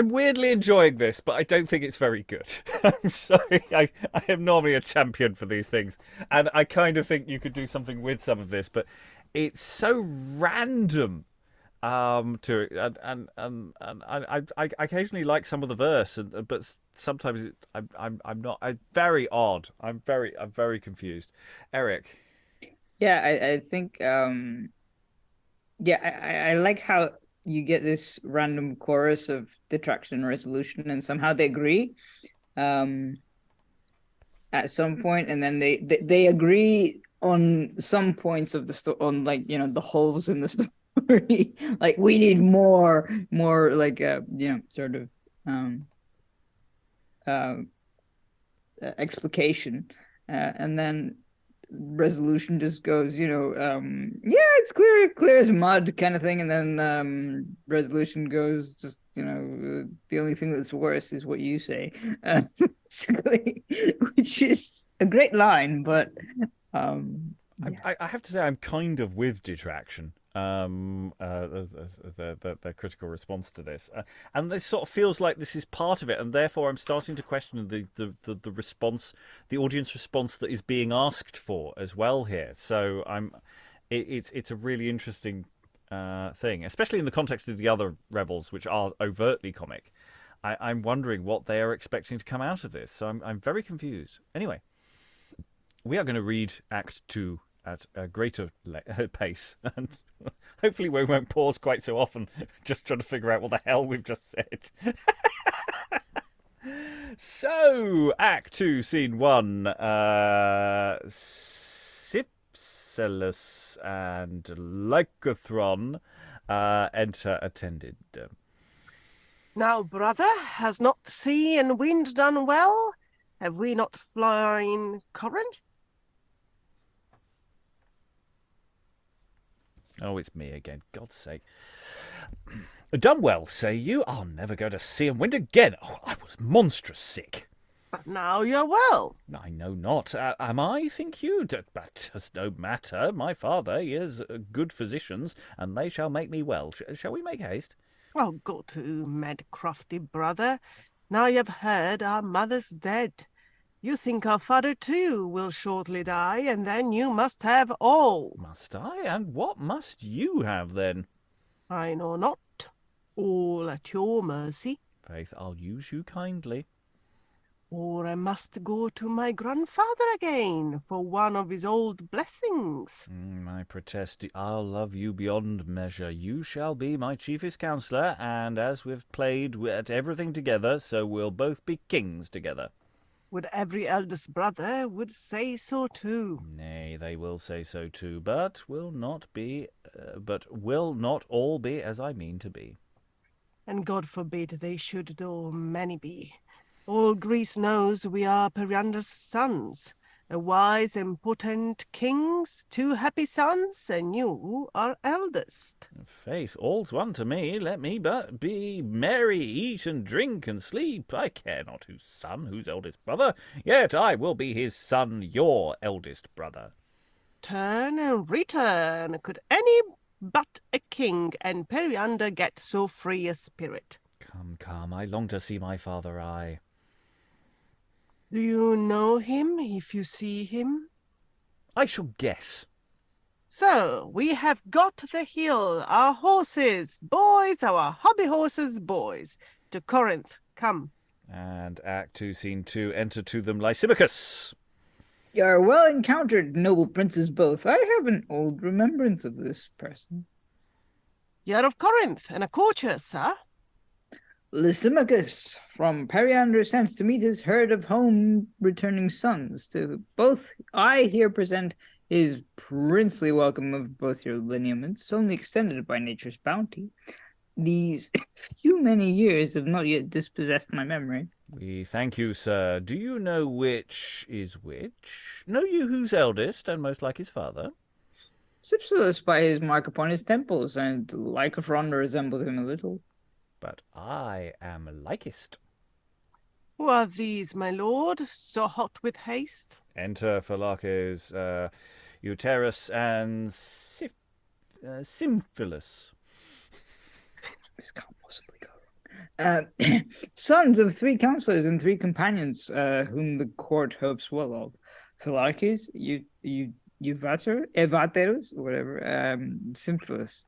weirdly enjoying this, but I don't think it's very good. I'm sorry. I am normally a champion for these things, and I kind of think you could do something with some of this, but it's so random. And I occasionally like some of the verse, but sometimes I'm not. I'm very odd. I'm very confused. Eric. Yeah, I think. I like how you get this random chorus of detraction and resolution, and somehow they agree at some point, and then they agree on some points of the story, on the holes in the story. Like, we need more like sort of explication, and then resolution just goes it's clear as mud kind of thing, and then resolution goes just the only thing that's worse is what you say, basically, which is a great line, but I have to say I'm kind of with Detraction. their critical response to this, and this sort of feels like this is part of it, and therefore I'm starting to question the response, the audience response that is being asked for as well here. So it's a really interesting thing, especially in the context of the other Revels, which are overtly comic. I'm wondering what they are expecting to come out of this. So I'm very confused. Anyway, we are going to read Act 2 at a greater pace, and hopefully we won't pause quite so often just trying to figure out what the hell we've just said. So, Act 2, Scene 1, Cypselus and Lycophron enter attended. Now, brother, has not sea and wind done well? Have we not flown Corinth? Oh, it's me again, God's sake. Done well, say you? I'll never go to sea and wind again. Oh, I was monstrous sick. But now you're well. I know not. Am I, think you? But 'tis no matter. My father is good physicians, and they shall make me well. Shall we make haste? Oh, go to, mad crafty brother. Now you've heard our mother's dead. You think our father too will shortly die, and then you must have all. Must I? And what must you have then? I know not. All at your mercy. Faith, I'll use you kindly. Or I must go to my grandfather again for one of his old blessings. I protest, I'll love you beyond measure. You shall be my chiefest counsellor, and as we've played at everything together, so we'll both be kings together. Would every eldest brother would say so too. Nay, they will say so too, but will not all be as I mean to be. And God forbid they should, though many be. All Greece knows we are Periander's sons, a wise and potent kings, 2 happy sons, and you are eldest. Faith, all's one to me. Let me but be merry, eat and drink and sleep. I care not whose son, whose eldest brother, yet I will be his son, your eldest brother. Turn and return. Could any but a king and Periander get so free a spirit? Come, I long to see my father, I. Do you know him if you see him? I shall guess. So, we have got the hill, our horses, boys, our hobby horses, boys. To Corinth, come. And Act 2, Scene 2, enter to them Lysimachus. You're well encountered, noble princes both. I have an old remembrance of this person. You're of Corinth, and a courtier, sir. Lysimachus, from Periander sent to meet his herd of home-returning sons. To both I here present his princely welcome of both your lineaments, only extended by nature's bounty. These few many years have not yet dispossessed my memory. We thank you, sir. Do you know which is which? Know you who's eldest and most like his father? Cypselus by his mark upon his temples, and Lycophron resembles him a little. But I am likest. Who are these, my lord, so hot with haste? Enter Philarches, Euetaerus, and Symphilus. This can't possibly go wrong. Sons of 3 counselors and 3 companions, whom the court hopes well of. Philarches, Euetaerus, whatever, Symphilus.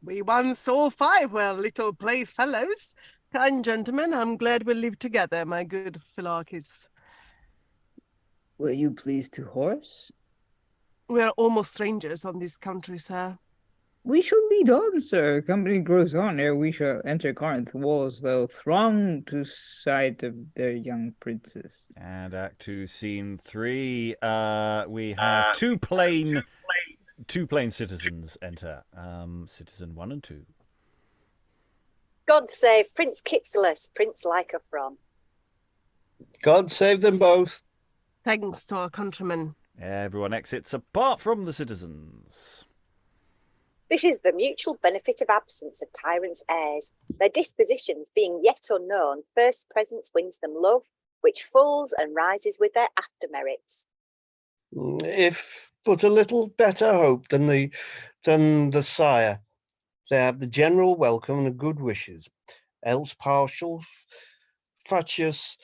We once saw 5 were little playfellows. Kind gentlemen, I'm glad we live together, my good Philarches. Will you please to horse? We are almost strangers on this country, sir. We shall lead on, sir. Company grows on ere we shall enter Corinth walls, though throng to sight of their young princes. And Act 2, Scene 3, we have two plain citizens enter. Citizen 1 and 2. God save Prince Cypselus, Prince Lycophron. God save them both. Thanks to our countrymen. Everyone exits apart from the citizens. This is the mutual benefit of absence of tyrants' heirs. Their dispositions being yet unknown, first presence wins them love, which falls and rises with their after merits. If but a little better hope than the sire. They have the general welcome and good wishes. Else partial, fatuous,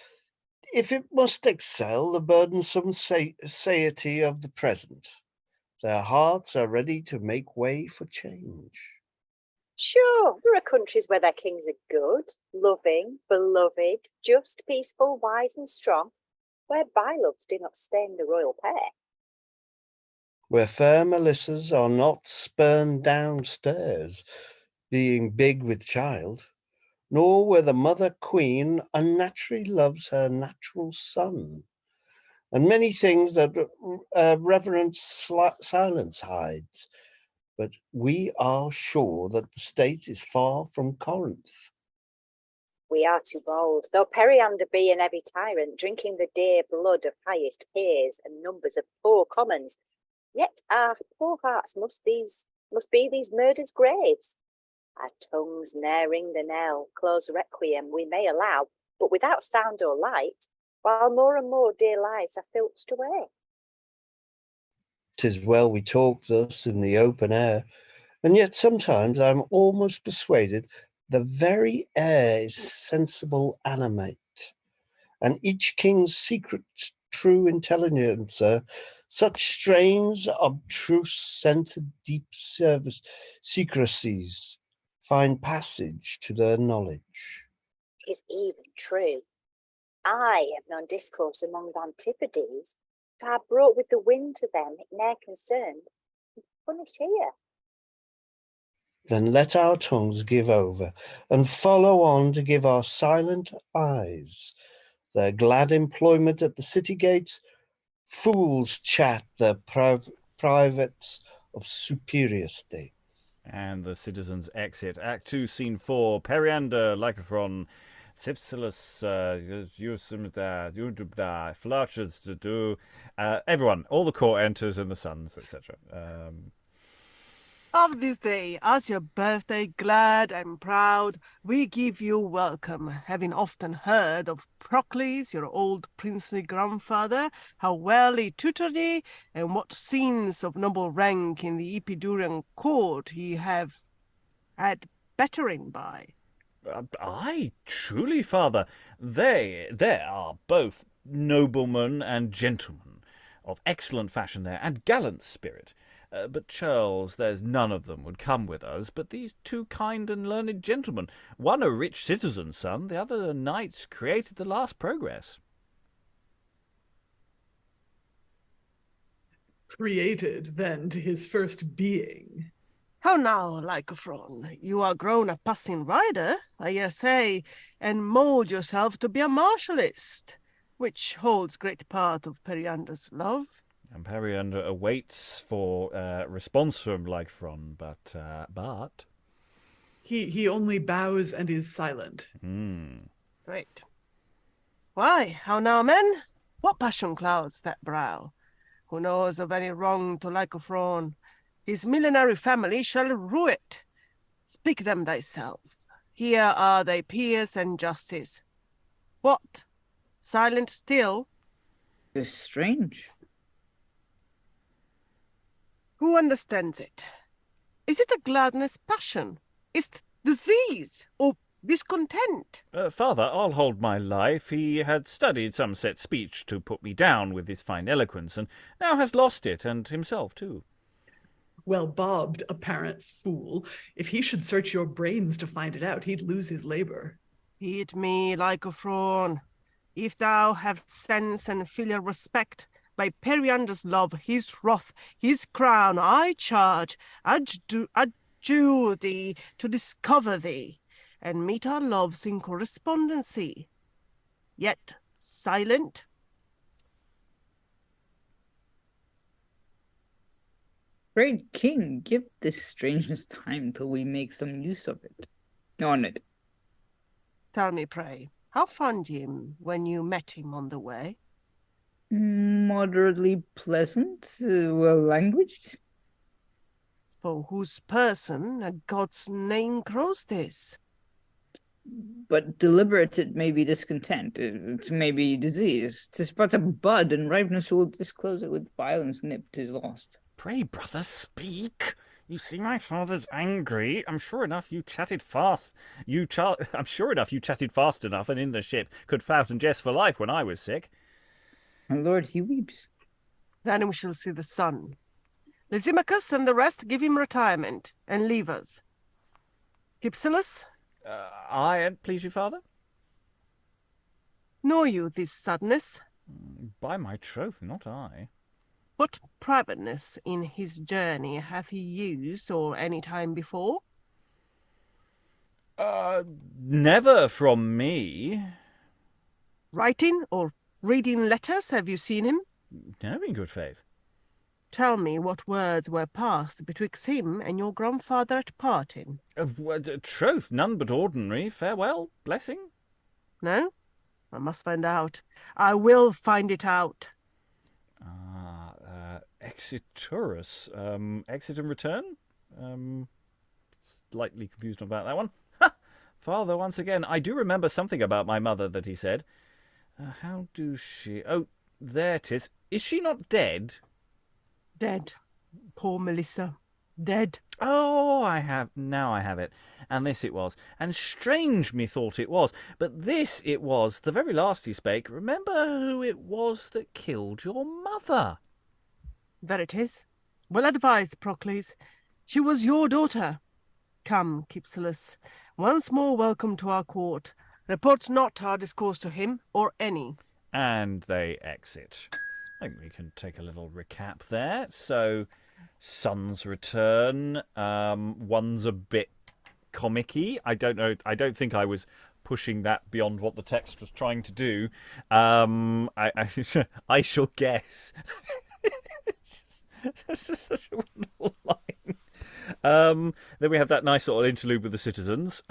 if it must excel the burdensome satiety of the present. Their hearts are ready to make way for change. Sure, there are countries where their kings are good, loving, beloved, just, peaceful, wise and strong, where byloves do not stain the royal pair. Where fair Melissas are not spurned downstairs, being big with child, nor where the mother queen unnaturally loves her natural son, and many things that reverent silence hides. But we are sure that the state is far from Corinth. We are too bold, though Periander be an heavy tyrant, drinking the dear blood of highest peers and numbers of poor commons. Yet our poor hearts must be these murders' graves. Our tongues ne'er ring the knell, close requiem we may allow, but without sound or light, while more and more dear lives are filched away. 'Tis well we talk thus in the open air, and yet sometimes I am almost persuaded the very air is sensible animate, and each king's secret true intelligencer such strange, obtruse, scented, deep secrecies find passage to their knowledge. 'Tis even true. I have known discourse among the Antipodes, far brought with the wind to them, it ne'er concerned, and punished here. Then let our tongues give over, and follow on to give our silent eyes their glad employment at the city gates. Fools chat their privates of superior states. And the citizens exit. Act 2, Scene 4. Periander, Lycophron, Cypselus, Euetaerus, Philarches, everyone, all the court enters and the sons, etc. Of this day, as your birthday, glad and proud, we give you welcome, having often heard of Procles, your old princely grandfather, how well he tutored thee, and what scenes of noble rank in the Epidaurian court he have had bettering by. Aye, truly, father, they are both noblemen and gentlemen, of excellent fashion there, and gallant spirit. But, Charles, there's none of them would come with us but these two kind and learned gentlemen, one a rich citizen's son, the other a knight's created the last progress. Created, then, to his first being. How now, Lycophron, you are grown a passing rider, I hear say, and mould yourself to be a martialist, which holds great part of Periander's love. And Periander awaits for response from Lycophron, but he only bows and is silent. Great. Why, how now, men? What passion clouds that brow? Who knows of any wrong to Lycophron? His millenary family shall rue it. Speak them thyself. Here are thy peers and justice. What? Silent still? It's strange. Who understands it? Is it a gladness passion? Is it disease or discontent? Father, I'll hold my life. He had studied some set speech to put me down with his fine eloquence, and now has lost it, and himself too. Well bobbed, apparent fool. If he should search your brains to find it out, he'd lose his labor. Heed me, Lycophron. If thou have sense and filial respect, by Periander's love, his wrath, his crown, I charge, adjure thee to discover thee, and meet our loves in correspondency. Yet silent. Great king, give this strangeness time till we make some use of it. On it. Tell me, pray, how found ye him when you met him on the way? Moderately pleasant, well languaged. For whose person a god's name grows this? But deliberate it may be discontent, it may be disease. 'Tis but a bud, and ripeness will disclose it with violence nipped is lost. Pray, brother, speak. You see my father's angry. I'm sure enough you chatted fast. I'm sure enough you chatted fast enough, and in the ship could flout and jest for life when I was sick. My lord, he weeps. Then we shall see the sun. Lysimachus and the rest give him retirement and leave us. Cypselus, I please you, father? know you this sadness? By my troth, not I. What privateness in his journey hath he used or any time before? Never from me. Writing or reading letters, have you seen him? No, in good faith. Tell me what words were passed betwixt him and your grandfather at parting. Troth, none but ordinary. Farewell, blessing. No? I must find out. I will find it out. Euetaerus. Exit and return? Slightly confused about that one. Father, once again, I do remember something about my mother that he said. How do she... Oh, there it is. Is she not dead? Dead. Poor Melissa. Dead. Oh, now I have it. And this it was. And strange methought it was. But this it was, the very last he spake. Remember who it was that killed your mother? There it is. Well advised, Procles. She was your daughter. Come, Cypselus. Once more welcome to our court. Report not our discourse to him, or any. And they exit. I think we can take a little recap there. So, Sun's return. One's a bit comic-y. I don't know. I don't think I was pushing that beyond what the text was trying to do. I shall guess. It's just such a wonderful line. Then we have that nice sort of interlude with the citizens,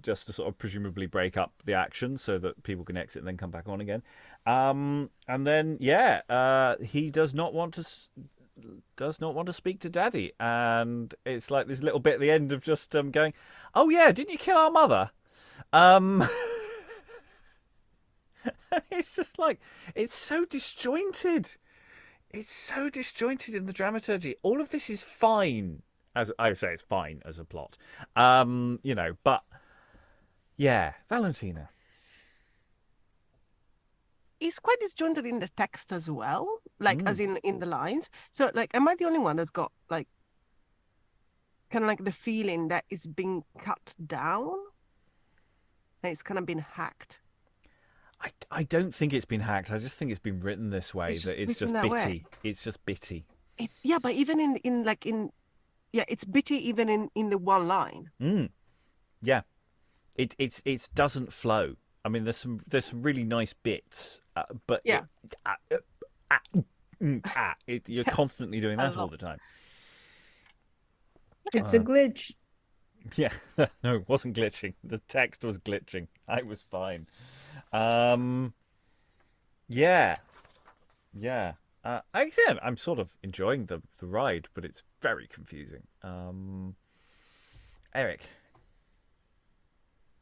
just to sort of presumably break up the action so that people can exit and then come back on again. And then, he does not want to speak to Daddy, and it's like this little bit at the end of just going, "Oh yeah, didn't you kill our mother?" It's just like, it's so disjointed. It's so disjointed in the dramaturgy. All of this is fine. As I would say, it's fine as a plot. But yeah, Valentina. It's quite disjointed in the text as well, as in the lines. So, am I the only one that's got, kind of like the feeling that it's being cut down? That it's kind of been hacked? I don't think it's been hacked. I just think it's been written this way, that it's just bitty. It's just bitty. But even it's bitty even in the one line. Yeah, it doesn't flow. I mean, there's some really nice bits, but yeah, you're constantly doing that all the time. It's a glitch. Yeah, no, it wasn't glitching. The text was glitching. I was fine. Again, I'm sort of enjoying the ride, but it's very confusing. Eric.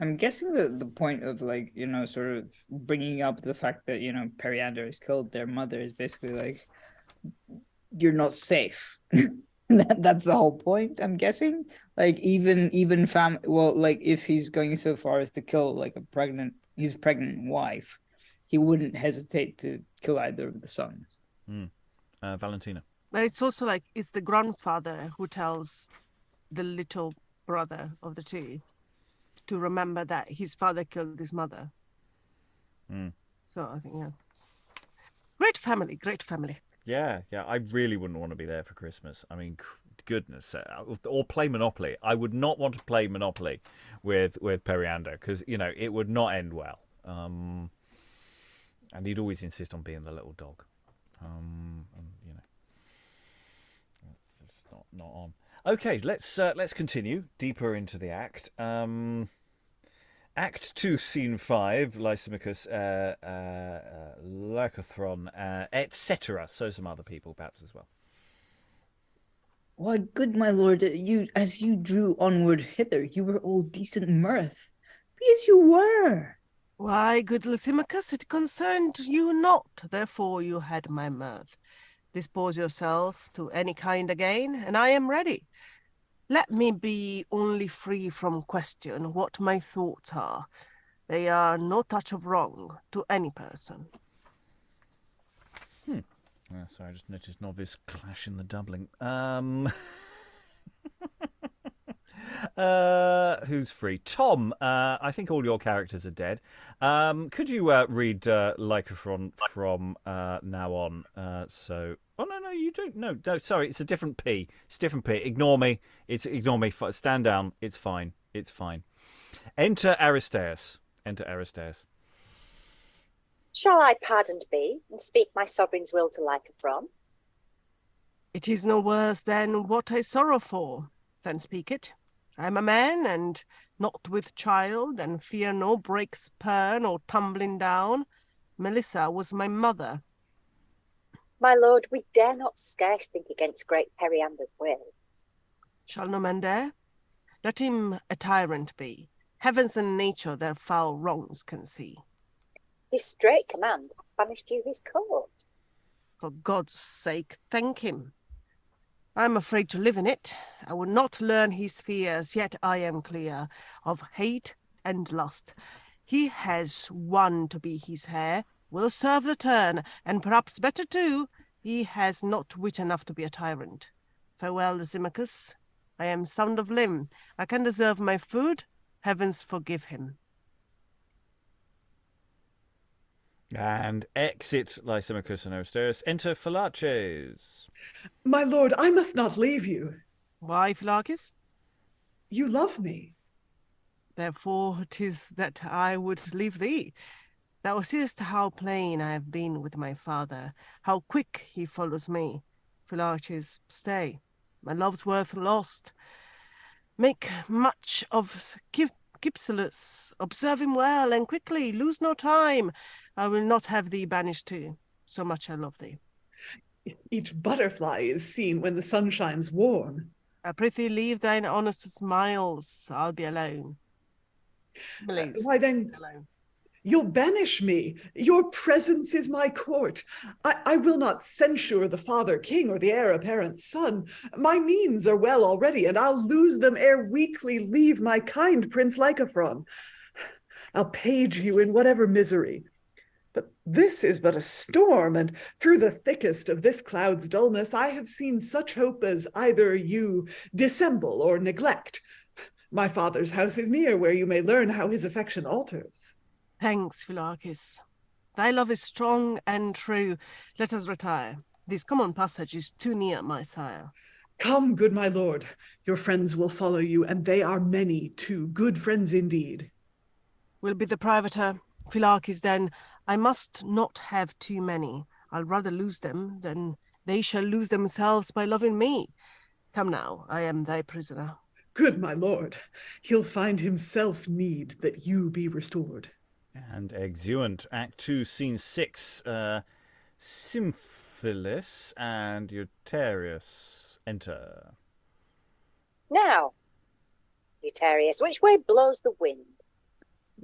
I'm guessing that the point of sort of bringing up the fact that, Periander has killed their mother is basically you're not safe. That's the whole point, I'm guessing. Even if he's going so far as to kill his pregnant wife, he wouldn't hesitate to kill either of the sons. Valentina. But it's also it's the grandfather who tells the little brother of the two to remember that his father killed his mother. So I think, great family. Yeah, I really wouldn't want to be there for Christmas. I mean, goodness, or play Monopoly. I would not want to play Monopoly with Periander, because it would not end well. And he'd always insist on being the little dog. It's not on. Okay, let's continue deeper into the act. Act 2, Scene 5, Lysimachus, Lycophron, etc. So some other people perhaps as well. Why, good my lord, as you drew onward hither, you were all decent mirth. Yes, you were. Why, good Lysimachus, it concerned you not, therefore you had my mirth. Dispose yourself to any kind again, and I am ready. Let me be only free from question what my thoughts are. They are no touch of wrong to any person. Sorry, I just noticed an obvious clash in the doubling. Who's free? Tom, I think all your characters are dead. Could you read Lycophron from now on? Oh, no, you don't. No, sorry, it's a different P. It's a different P. Ignore me. Ignore me. Stand down. It's fine. Enter Aristaeus. Shall I pardoned be, and speak my sovereign's will to Lycophron? It is no worse than what I sorrow for. Then speak it. I am a man, and not with child, and fear no breaks pern or tumbling down. Melissa was my mother. My lord, we dare not scarce think against great Periander's will. Shall no man dare? Let him a tyrant be. Heavens and nature their foul wrongs can see. His straight command banished you his court. For God's sake, thank him. I am afraid to live in it. I will not learn his fears, yet I am clear of hate and lust. He has one to be his heir, will serve the turn, and perhaps better too, he has not wit enough to be a tyrant. Farewell, Lysimachus. I am sound of limb. I can deserve my food. Heavens forgive him. And exit Lysimachus and Aristaeus. Enter Philarches. My lord, I must not leave you. Why, Philarches? You love me. Therefore 'tis that I would leave thee. Thou seest how plain I have been with my father, how quick he follows me. Philarches, stay. My love's worth lost. Make much of Cypselus. Observe him well and quickly. Lose no time. I will not have thee banished too. So much I love thee. Each butterfly is seen when the sun shines warm. I prithee leave thine honest smiles. I'll be alone. Why then, alone. you'll banish me. Your presence is my court. I will not censure the father king or the heir apparent son. My means are well already, and I'll lose them ere weakly leave my kind Prince Lycophron. I'll page you in whatever misery. But this is but a storm, and through the thickest of this cloud's dullness, I have seen such hope as either you dissemble or neglect. My father's house is near, where you may learn how his affection alters. Thanks, Philarches. Thy love is strong and true. Let us retire. This common passage is too near, my sire. Come, good my lord. Your friends will follow you, and they are many, too. Good friends indeed. Will be the privater. Philarches, then, I must not have too many. I'll rather lose them than they shall lose themselves by loving me. Come now, I am thy prisoner. Good my lord. He'll find himself need that you be restored. And exeunt. Act 2, Scene 6. Symphilus and Euetaerus enter. Now, Euetaerus, which way blows the wind?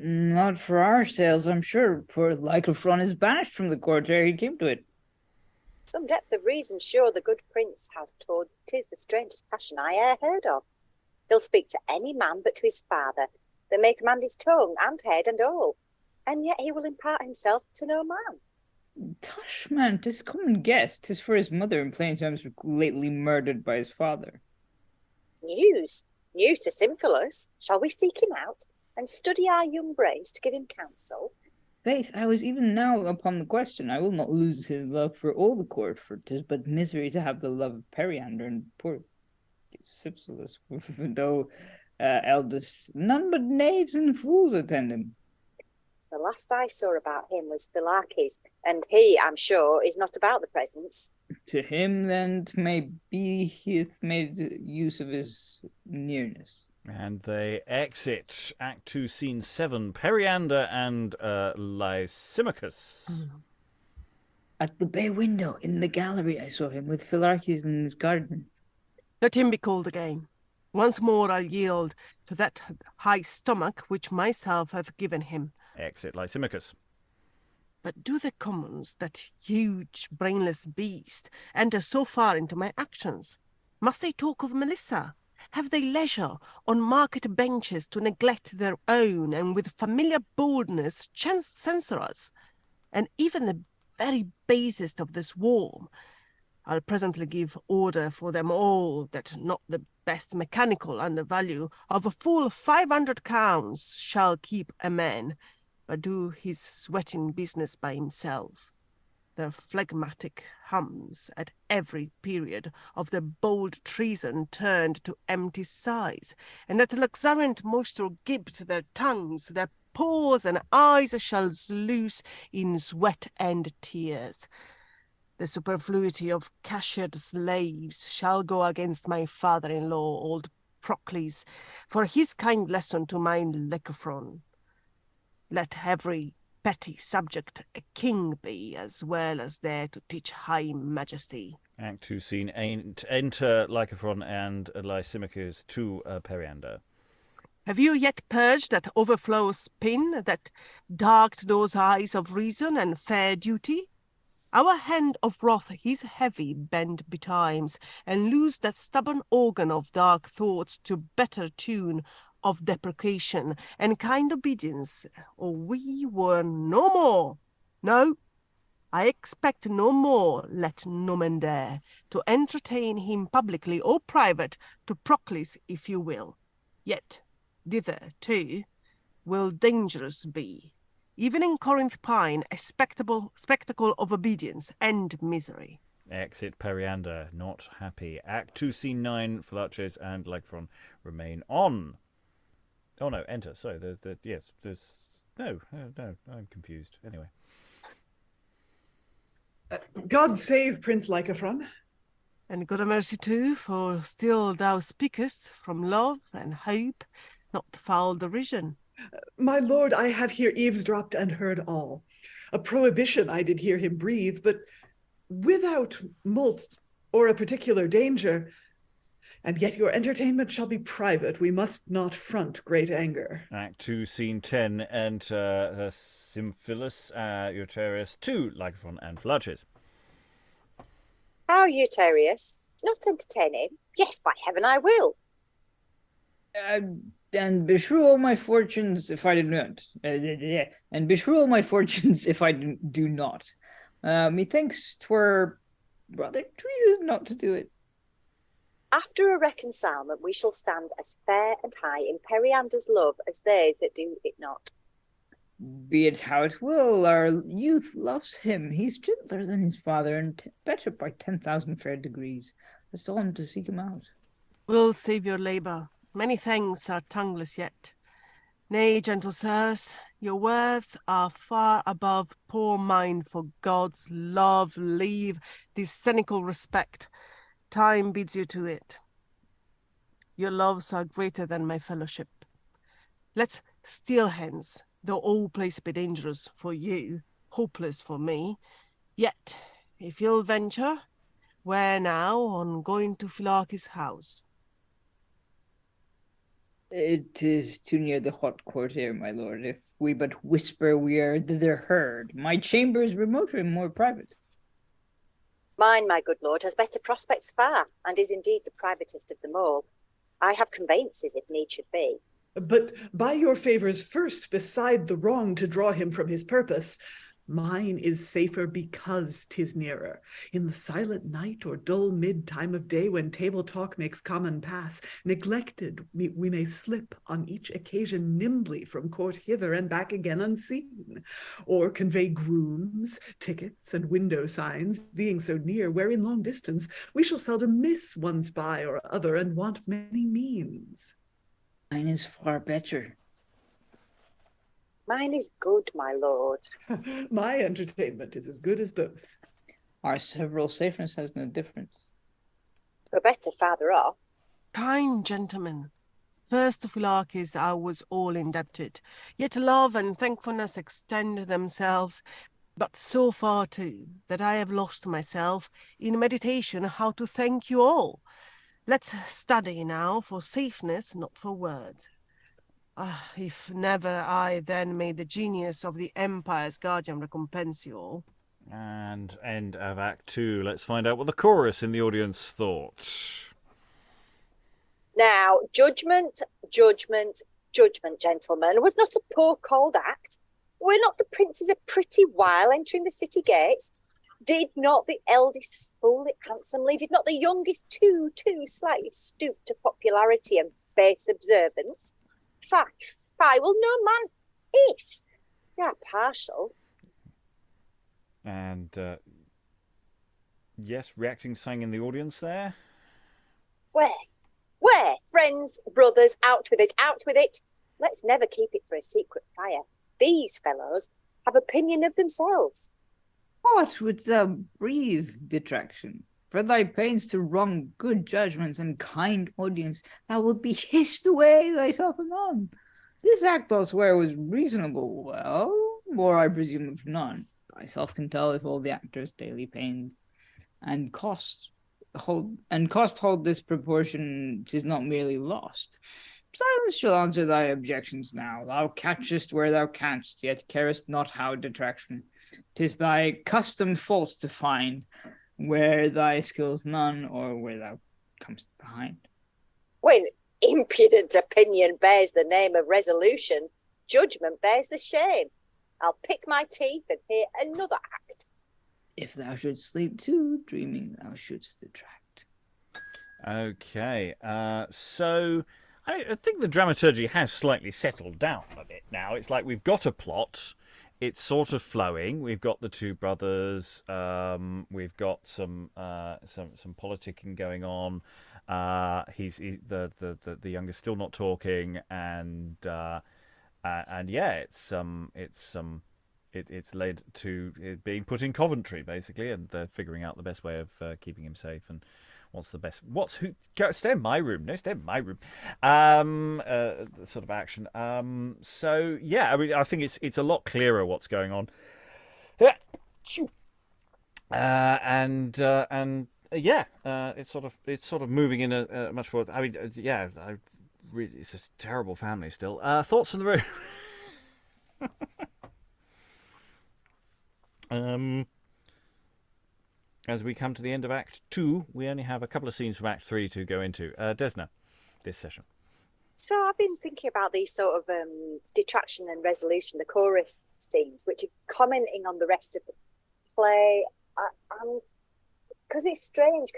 Not for our sails, I'm sure. Poor Lycophron is banished from the court ere he came to it. Some depth of reason sure the good prince has towards 'tis the strangest passion I e'er heard of. He'll speak to any man but to his father, that may command his tongue and head and all, and yet he will impart himself to no man. Tush, man, 'tis common guess. 'Tis for his mother in plain terms lately murdered by his father. News to Symphilus. Shall we seek him out, and study our young brains to give him counsel? Faith, I was even now upon the question. I will not lose his love for all the court, for 'tis but misery to have the love of Periander and poor Cypselus, though eldest, none but knaves and fools attend him. The last I saw about him was Philarches, and he, I'm sure, is not about the presence. To him, then, may be he hath made use of his nearness. And they exit. Act 2, Scene 7. Periander and Lysimachus. At the bay window in the gallery I saw him with Philarches in his garden. Let him be called again. Once more I'll yield to that high stomach which myself hath given him. Exit Lysimachus. But do the commons, that huge brainless beast, enter so far into my actions? Must they talk of Melissa? Have they leisure on market benches to neglect their own, and with familiar boldness censure us? And even the very basest of the swarm, I'll presently give order for them all, that not the best mechanical and the value of a full 500 crowns shall keep a man, but do his sweating business by himself. Their phlegmatic hums at every period of their bold treason turned to empty sighs, and that luxuriant moisture gibbed their tongues, their pores and eyes shall sluice in sweat and tears. The superfluity of cashiered slaves shall go against my father-in-law, old Procles, for his kind lesson to my Lycophron. Let every petty subject a king be, as well as there to teach high majesty. Act 2, Scene 8. Enter Lycophron and Lysimachus to Periander. Have you yet purged that overflow spin that darked those eyes of reason and fair duty? Our hand of wrath is heavy bent betimes, and lose that stubborn organ of dark thoughts to better tune of deprecation and kind obedience, or we were no more. No, I expect no more, let no man dare, to entertain him publicly or private, to Procles if you will. Yet, thither, too, will dangerous be, even in Corinth Pine, a spectacle of obedience and misery. Exit Periander, not happy. Act 2, Scene 9. Philarches and Lycophron remain on. Oh no, enter. Sorry, yes, there's no, I'm confused. Anyway. God save Prince Lycophron. And God a mercy too, for still thou speakest from love and hope, not foul derision. My lord, I have here eavesdropped and heard all. A prohibition I did hear him breathe, but without mulct or a particular danger. And yet your entertainment shall be private. We must not front great anger. Act 2, Scene 10. Enter Symphilus, Euetaerus, to Lycophron and Philarches. How, Euetaerus? Not entertaining? Yes, by heaven, I will. And beshrew all my fortunes if I do not. And beshrew all my fortunes if I do not. Methinks 'twere rather treason not to do it. After a reconcilement, we shall stand as fair and high in Periander's love as they that do it not. Be it how it will, our youth loves him. He's gentler than his father, and better by 10,000 fair degrees. Let's tell him to seek him out. We'll save your labour. Many thanks are tongueless yet. Nay, gentle sirs, your words are far above poor mine. For God's love, leave this cynical respect. Time bids you to it. Your loves are greater than my fellowship. Let's steal hence, though all place be dangerous for you, hopeless for me. Yet, if you'll venture, where now on going to Philarches' house? It is too near the hot court here, my lord. If we but whisper, we are thither heard. My chamber is remoter and more private. Mine, my good lord, has better prospects far, and is indeed the privatest of them all. I have conveyances, if need should be. But by your favours first, beside the wrong to draw him from his purpose, mine is safer because 'tis nearer. In the silent night or dull mid-time of day, when table talk makes common pass, neglected we may slip on each occasion nimbly from court hither and back again unseen, or convey grooms, tickets, and window signs, being so near, where in long distance we shall seldom miss one spy or other, and want many means. Mine is far better. Mine is good, my lord. My entertainment is as good as both. Our several safeness has no difference. We're better farther off. Kind gentlemen, first to Philarches I was all indebted, yet love and thankfulness extend themselves, but so far too, that I have lost myself in meditation how to thank you all. Let's study now for safeness, not for words. If never I then made the genius of the Empire's guardian recompense you all. And end of Act 2. Let's find out what the chorus in the audience thought. Now, judgment, judgment, judgment, gentlemen, was not a poor cold act. Were not the princes a pretty while entering the city gates? Did not the eldest fool it handsomely? Did not the youngest too slightly stoop to popularity and base observance? Fie, will no man peace? You are partial. And, yes, reacting sang in the audience there. Where, friends, brothers, out with it. Let's never keep it for a secret fire. These fellows have opinion of themselves. What wouldst thou breathe, Detraction? For thy pains to wrong good judgments and kind audience, thou wilt be hissed away thyself anon. This act elsewhere was reasonable, well, more I presume of none. Thyself can tell if all the actors' daily pains and cost hold this proportion, 'tis not merely lost. Silence shall answer thy objections now. Thou catchest where thou canst, yet carest not how, Detraction. 'Tis thy custom fault to find where thy skill's none, or where thou comest behind. When impudent opinion bears the name of resolution, judgment bears the shame. I'll pick my teeth and hear another act. If thou shouldst sleep too, dreaming thou shouldst detract. Okay, so I think the dramaturgy has slightly settled down a bit now. It's like we've got a plot. It's sort of flowing. We've got the two brothers. We've got some politicking going on. The youngest still not talking, and yeah, it's led to it being put in Coventry basically, and they're figuring out the best way of keeping him safe and stay in my room. No, stay in my room. Sort of action. So yeah, I mean, I think it's a lot clearer what's going on. And yeah, it's sort of moving in a much more. I mean, yeah, it's a terrible family still. Thoughts from the room. As we come to the end of Act 2, we only have a couple of scenes from Act 3 to go into. Desna, this session. So I've been thinking about these sort of detraction and resolution, the chorus scenes, which are commenting on the rest of the play. Because it's strange,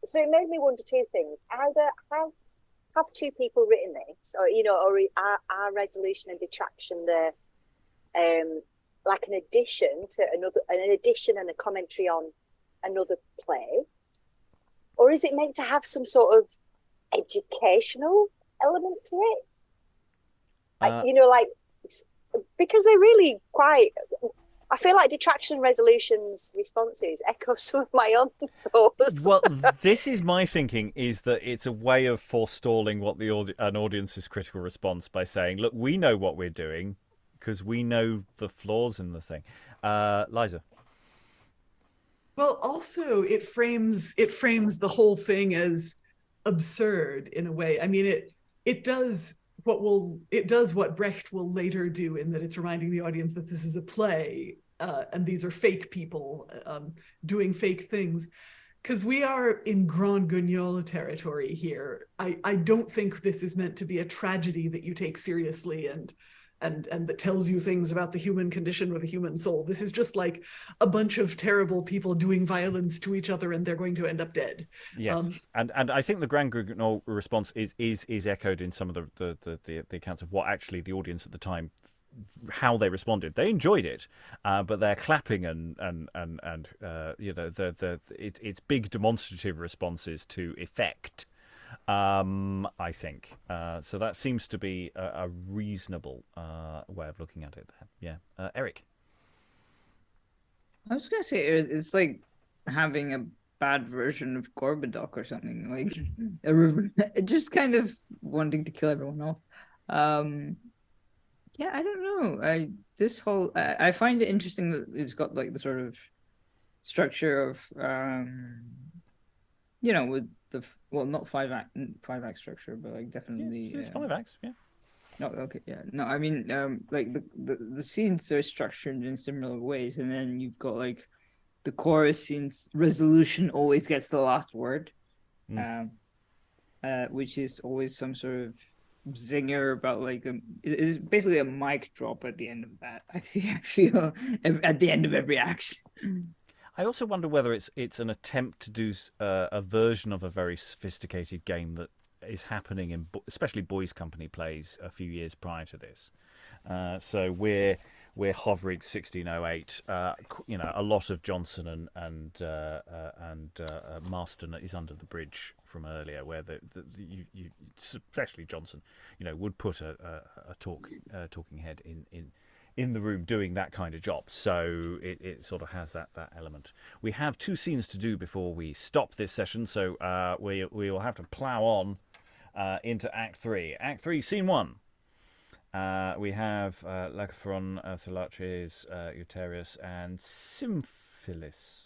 so it made me wonder two things. Either have two people written this, or are resolution and detraction the like an addition and a commentary on another play, or is it meant to have some sort of educational element to it? Because they're really quite. I feel like Detraction and Resolution's responses echo some of my own thoughts. Well, this is my thinking, is that it's a way of forestalling what an audience's critical response by saying, look, we know what we're doing because we know the flaws in the thing. Liza. Well, also it frames the whole thing as absurd in a way. I mean, it does what Brecht will later do, in that it's reminding the audience that this is a play and these are fake people doing fake things. Because we are in Grand Guignol territory here. I don't think this is meant to be a tragedy that you take seriously and that tells you things about the human condition or the human soul. This is just like a bunch of terrible people doing violence to each other, and they're going to end up dead. Yes, and I think the Grand Guignol response is echoed in some of the accounts of what actually the audience at the time, how they responded. They enjoyed it, but their clapping and it's big demonstrative responses to effect. I think so. That seems to be a reasonable way of looking at it. Yeah, Eric. I was gonna say it's like having a bad version of Gorbadoc or something, like just kind of wanting to kill everyone off. Yeah, I don't know. I find it interesting that it's got like the sort of structure of with the not five act structure, but like definitely It's 5 acts. Yeah. No, okay, yeah, no, I mean, like the scenes are structured in similar ways, and then you've got like the chorus scenes. Resolution always gets the last word, which is always some sort of zinger about like it's basically a mic drop at the end of that. I feel at the end of every act. I also wonder whether it's an attempt to do a version of a very sophisticated game that is happening in especially Boys Company plays a few years prior to this. So we're hovering 1608. A lot of Johnson and Marston is under the bridge from earlier, where you especially Johnson, would put a talking head in the room doing that kind of job. So it sort of has that element. We have 2 scenes to do before we stop this session, so we will have to plough on into Act 3. Act 3, Scene 1. We have Lycophron, Philarches, Euetaerus, and Symphilus.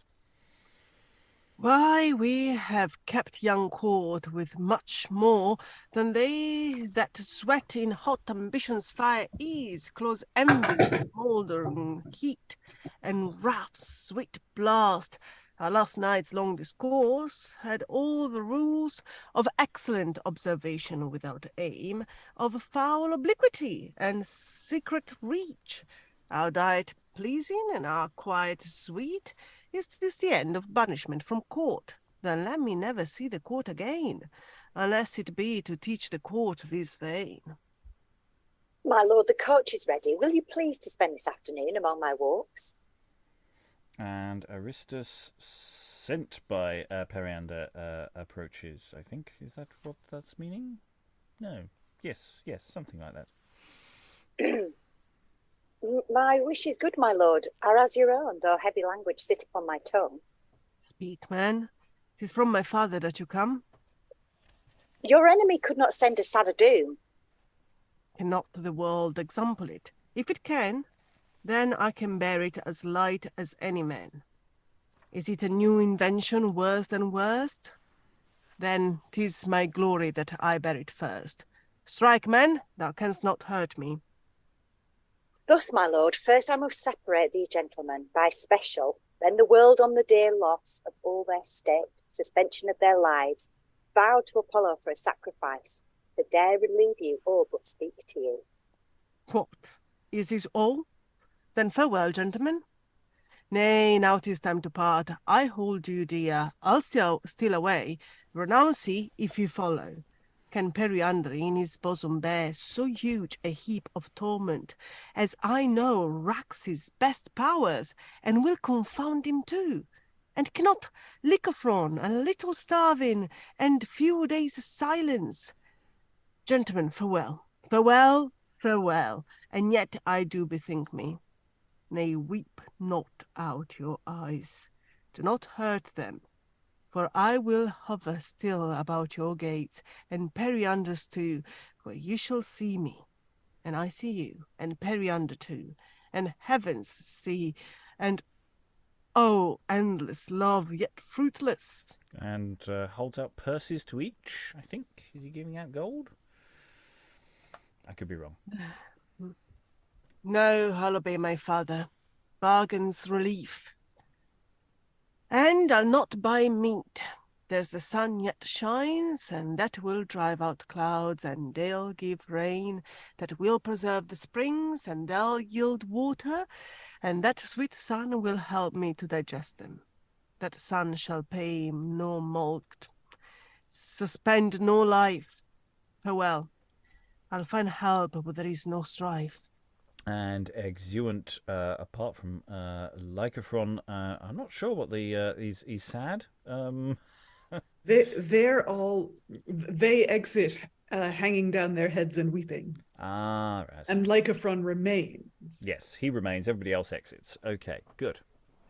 Why, we have kept young court with much more than they that sweat in hot ambition's fire ease, close envy, mouldering heat, and wrath's sweet blast. Our last night's long discourse had all the rules of excellent observation without aim, of foul obliquity and secret reach. Our diet pleasing and our quiet sweet. Is this the end of banishment from court? Then let me never see the court again, unless it be to teach the court this vein. My lord, the coach is ready. Will you please to spend this afternoon among my walks? And Aristaeus, sent by Periander, approaches, I think. Is that what that's meaning? No. Yes, something like that. My wish is good, my lord, are as your own, though heavy language sit upon my tongue. Speak, man. 'Tis from my father that you come. Your enemy could not send a sadder doom. Cannot the world example it? If it can, then I can bear it as light as any man. Is it a new invention worse than worst? Then 'tis my glory that I bear it first. Strike, man, thou canst not hurt me. Thus, my lord, first I must separate these gentlemen by special, then the world on the dear loss of all their state, suspension of their lives, vowed to Apollo for a sacrifice, that dare relieve you or but speak to you. What? Is this all? Then farewell, gentlemen. Nay, now 'tis time to part. I hold you dear. I'll still away. Renounce ye if you follow. Can Periander in his bosom bear so huge a heap of torment, as I know racks his best powers, and will confound him too? And cannot Lycophron a little starving, and few days' silence? Gentlemen, farewell, farewell, farewell, and yet I do bethink me. Nay, weep not out your eyes. Do not hurt them. For I will hover still about your gates, and Periander's too, where you shall see me, and I see you, and Periander too, and heavens see, and oh, endless love, yet fruitless. And holds out purses to each, I think. Is he giving out gold? I could be wrong. No, I'll obey my father. Bargain's relief. And I'll not buy meat. There's the sun yet shines, and that will drive out clouds, and they'll give rain, that will preserve the springs, and they'll yield water, and that sweet sun will help me to digest them. That sun shall pay no mulct, suspend no life. Farewell. I'll find help where there is no strife. And exeunt, apart from Lycophron, I'm not sure what he's sad. They exit hanging down their heads and weeping. Ah, right. And Lycophron remains. Yes, he remains. Everybody else exits. Okay, good.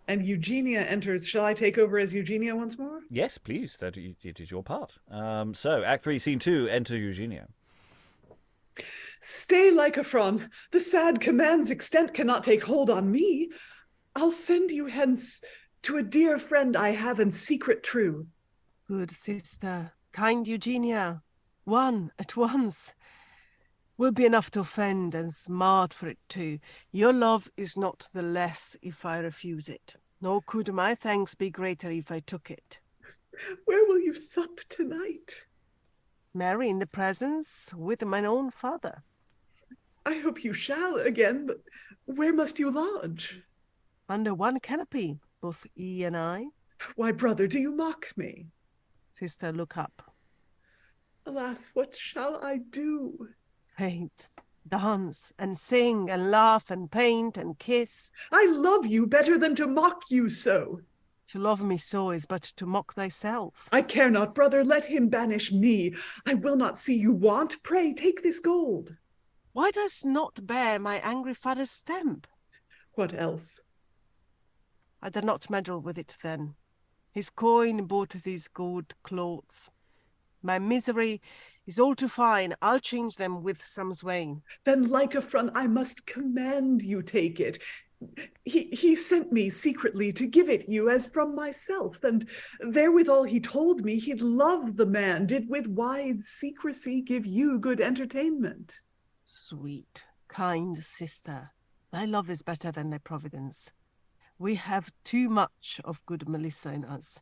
And Eugenia enters. Shall I take over as Eugenia once more? Yes, please. It is your part. So, Act 3, Scene 2, enter Eugenia. Stay, Lycophron. The sad command's extent cannot take hold on me. I'll send you hence to a dear friend I have in secret true. Good sister, kind Eugenia, one at once will be enough to offend and smart for it too. Your love is not the less if I refuse it, nor could my thanks be greater if I took it. Where will you sup tonight? Marry in the presence with mine own father. I hope you shall again, but where must you lodge? Under one canopy, both he and I. Why, brother, do you mock me? Sister, look up. Alas, what shall I do? Paint, dance, and sing, and laugh, and paint, and kiss. I love you better than to mock you so. To love me so is but to mock thyself. I care not, brother, let him banish me. I will not see you want. Pray, take this gold. Why dost not bear my angry father's stamp? What else? I dare not meddle with it then. His coin bought these good clothes. My misery is all too fine. I'll change them with some swain. Then, Lycophron, I must command you take it. He sent me secretly to give it you as from myself, and therewithal he told me he'd love the man, did with wide secrecy give you good entertainment. Sweet, kind sister, thy love is better than thy providence. We have too much of good Melissa in us.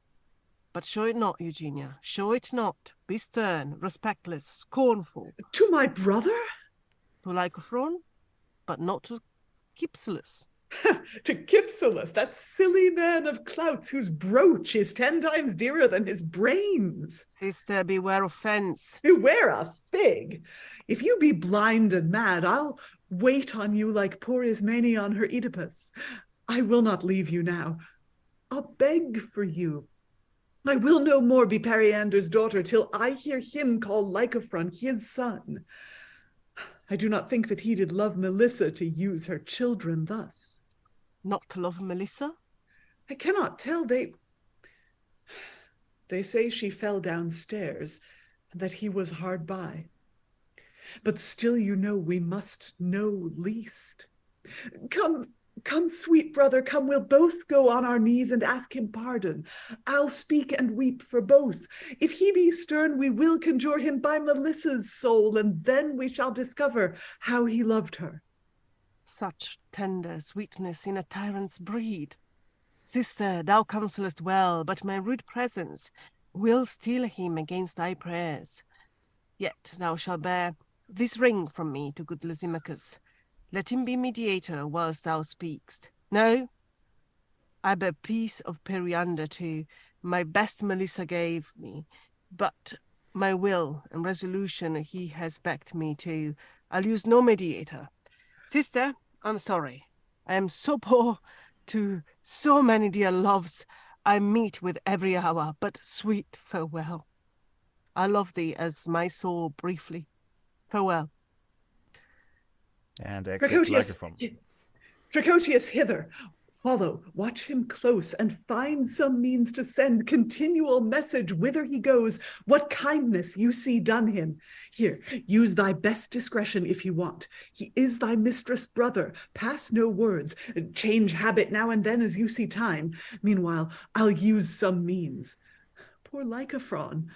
But show it not, Eugenia, show it not. Be stern, respectless, scornful. To my brother? To Lycophron, but not to Cypselus. To Cypselus, that silly man of clouts whose brooch is 10 times dearer than his brains. Sister, beware offence. Beware a fig. If you be blind and mad, I'll wait on you like poor Ismene on her Oedipus. I will not leave you now. I'll beg for you. I will no more be Periander's daughter till I hear him call Lycophron his son. I do not think that he did love Melissa to use her children thus. Not to love Melissa? I cannot tell. They say she fell downstairs and that he was hard by. But still, you know, we must know least. Come, sweet brother, come, we'll both go on our knees and ask him pardon. I'll speak and weep for both. If he be stern, we will conjure him by Melissa's soul, and then we shall discover how he loved her. Such tender sweetness in a tyrant's breed. Sister, thou counselest well, but my rude presence will steel him against thy prayers. Yet thou shalt bear this ring from me to good Lysimachus. Let him be mediator whilst thou speakst. No, I bear piece of Periander too. My best Melissa gave me, but my will and resolution he has backed me to. I'll use no mediator. Sister, I'm sorry. I am so poor to so many dear loves I meet with every hour, but sweet farewell. I love thee as my soul briefly. Farewell. And exit Lycophron. Dracotius, hither. Follow, watch him close, and find some means to send continual message whither he goes, what kindness you see done him. Here, use thy best discretion if you want. He is thy mistress' brother. Pass no words. Change habit now and then as you see time. Meanwhile, I'll use some means. Poor Lycophron,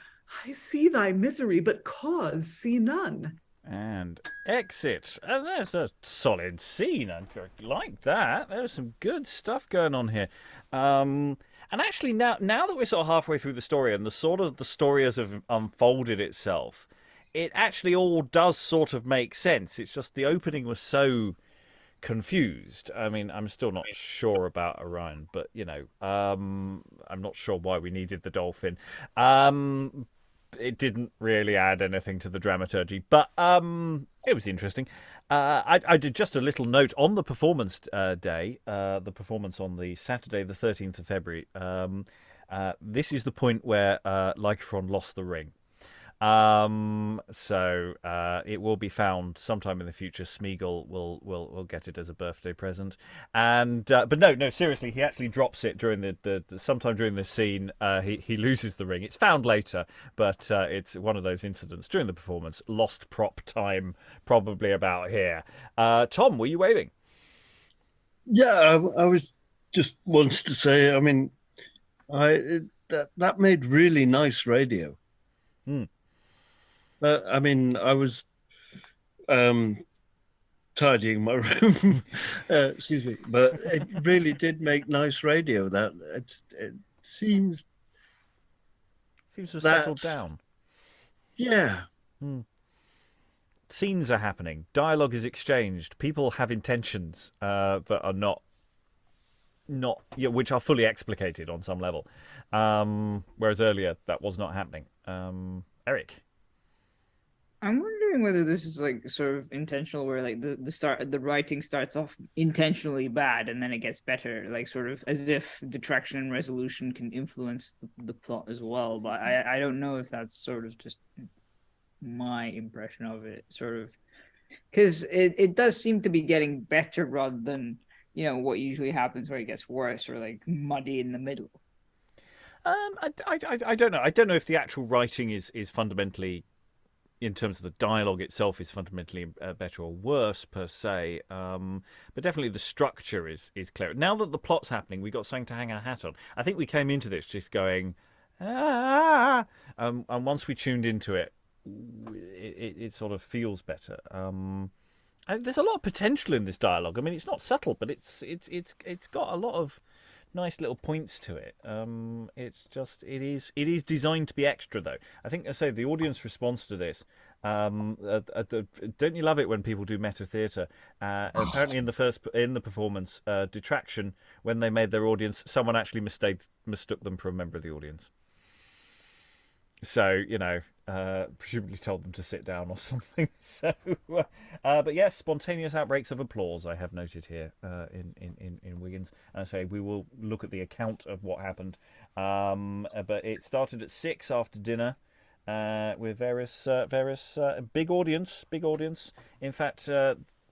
I see thy misery, but cause see none. And exit. And there's a solid scene. I like that. There's some good stuff going on here. And actually, now that we're sort of halfway through the story and the story has unfolded itself, it actually all does sort of make sense. It's just the opening was so confused. I mean, I'm still not sure about Arion, but, you know, I'm not sure why we needed the dolphin. It didn't really add anything to the dramaturgy, but it was interesting. I did just a little note on the performance day, the performance on the Saturday, the 13th of February. This is the point where Lycophron lost the ring. So it will be found sometime in the future. Smeagol will get it as a birthday present. And but no, seriously, he actually drops it during the sometime during this scene. He loses the ring. It's found later, but it's one of those incidents during the performance. Lost prop time, probably about here. Tom, were you waving? Yeah, I was just wants to say. I mean, that made really nice radio. I mean, I was tidying my room, excuse me, but it really did make nice radio. That it seems to have settled down. Yeah. Scenes are happening. Dialogue is exchanged. People have intentions that are not which are fully explicated on some level. Whereas earlier that was not happening. Eric. I'm wondering whether this is like sort of intentional, where like the writing starts off intentionally bad and then it gets better, like sort of as if detraction and resolution can influence the plot as well. But I don't know if that's sort of just my impression of it, sort of, because it does seem to be getting better rather than, you know, what usually happens where it gets worse or like muddy in the middle. I don't know. I don't know if the actual writing is fundamentally, in terms of the dialogue itself, is fundamentally better or worse per se, but definitely the structure is clear. Now that the plot's happening, we got something to hang our hat on. I think we came into this just going, and once we tuned into it, it sort of feels better. And there's a lot of potential in this dialogue. I mean, it's not subtle, but it's got a lot of nice little points to it. It's just it is designed to be extra, though. I think, I say, the audience response to this. Don't you love it when people do meta theatre? Apparently, in the performance, Detraction, when they made their audience, someone actually mistook them for a member of the audience. So, you know, presumably told them to sit down or something. So, but yes, spontaneous outbreaks of applause I have noted here in Wiggins. And I say we will look at the account of what happened. But it started at 6 after dinner with various big audience. In fact,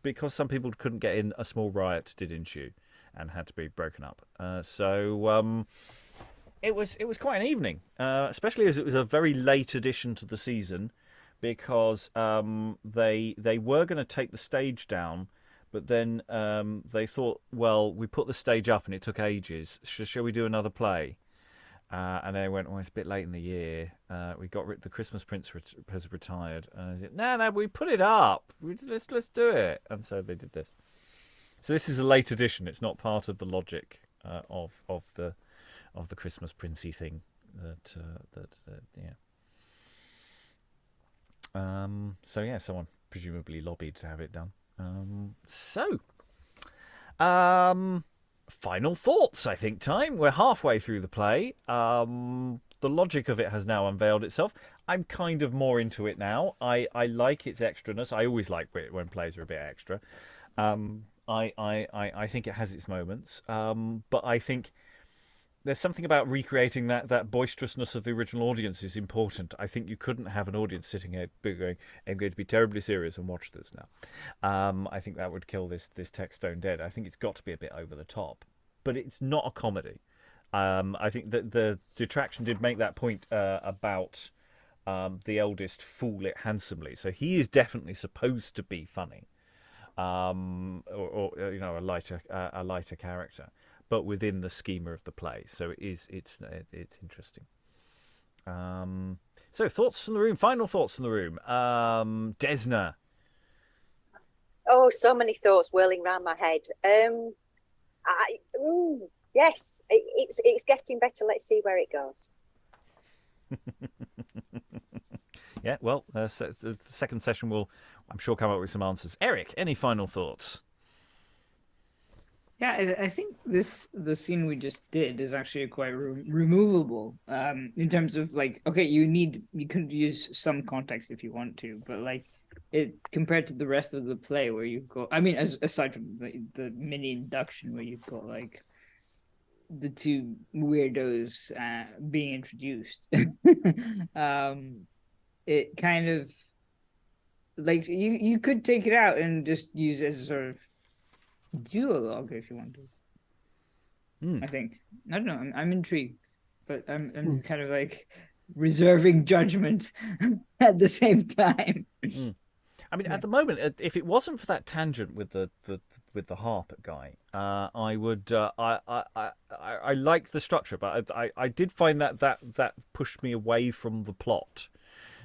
because some people couldn't get in, a small riot did ensue and had to be broken up. It was quite an evening, especially as it was a very late addition to the season, because they were going to take the stage down, but then they thought, well, we put the stage up and it took ages. Shall we do another play? And they went, well, it's a bit late in the year. We got the Christmas Prince has retired, and I said, no, we put it up. Let's do it. And so they did this. So this is a late addition. It's not part of the logic of the Christmas Princey thing so yeah, someone presumably lobbied to have it done. Final thoughts, I think, time. We're halfway through the play. The logic of it has now unveiled itself. I'm kind of more into it now. I like its extraness. I always like when plays are a bit extra. I think it has its moments. But I think there's something about recreating that boisterousness of the original audience is important. I think you couldn't have an audience sitting here going, I'm going to be terribly serious and watch this now. I think that would kill this text stone dead. I think it's got to be a bit over the top. But it's not a comedy. I think that the Detraction did make that point about the eldest fool it handsomely. So he is definitely supposed to be funny. Or you know, a lighter character, but within the schema of the play. So it's interesting. So thoughts from the room. Final thoughts from the room. Desna. Oh, so many thoughts whirling around my head. Yes, it's getting better. Let's see where it goes. Yeah, well, the second session will, I'm sure, come up with some answers. Eric, any final thoughts? Yeah, I think the scene we just did is actually quite removable in terms of, like, okay, you could use some context if you want to, but like it compared to the rest of the play where you've got, I mean, aside from the mini induction where you've got like the two weirdos being introduced, it kind of like you could take it out and just use it as a sort of duologue if you want to. I think, I don't know, I'm intrigued, but I'm kind of like reserving judgment at the same time. I mean, at the moment, if it wasn't for that tangent with the harp guy, I would. I like the structure, but I did find that pushed me away from the plot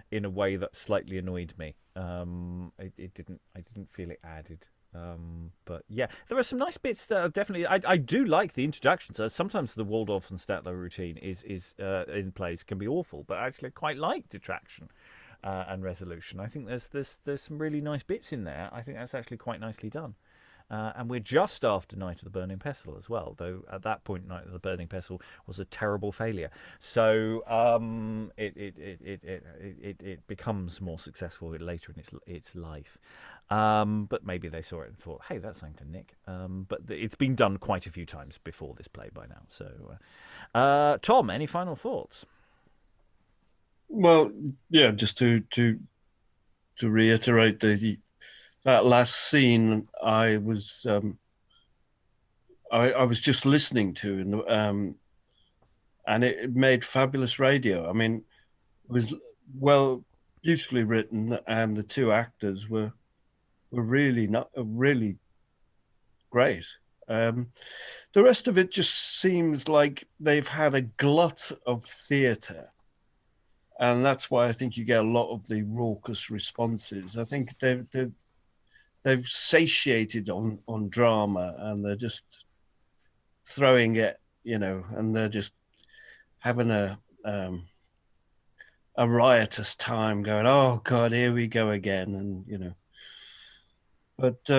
in a way that slightly annoyed me. It didn't. I didn't feel it added. But yeah, there are some nice bits that are definitely. I do like the introductions. Sometimes the Waldorf and Statler routine is in plays can be awful, but actually I quite like Detraction and Resolution. I think there's some really nice bits in there. I think that's actually quite nicely done. And we're just after Night of the Burning Pestle as well, though at that point Night of the Burning Pestle was a terrible failure. So it becomes more successful later in its life. But maybe they saw it and thought, hey, that's something to nick. But it's been done quite a few times before this play by now. So, Tom, any final thoughts? Well, yeah, just to reiterate that last scene, I was just listening to, and it made fabulous radio. I mean, it was beautifully written, and the two actors were really great. The rest of it just seems like they've had a glut of theatre. And that's why I think you get a lot of the raucous responses. I think they've satiated on drama, and they're just throwing it, and they're just having a riotous time, going, "Oh God, here we go again," and But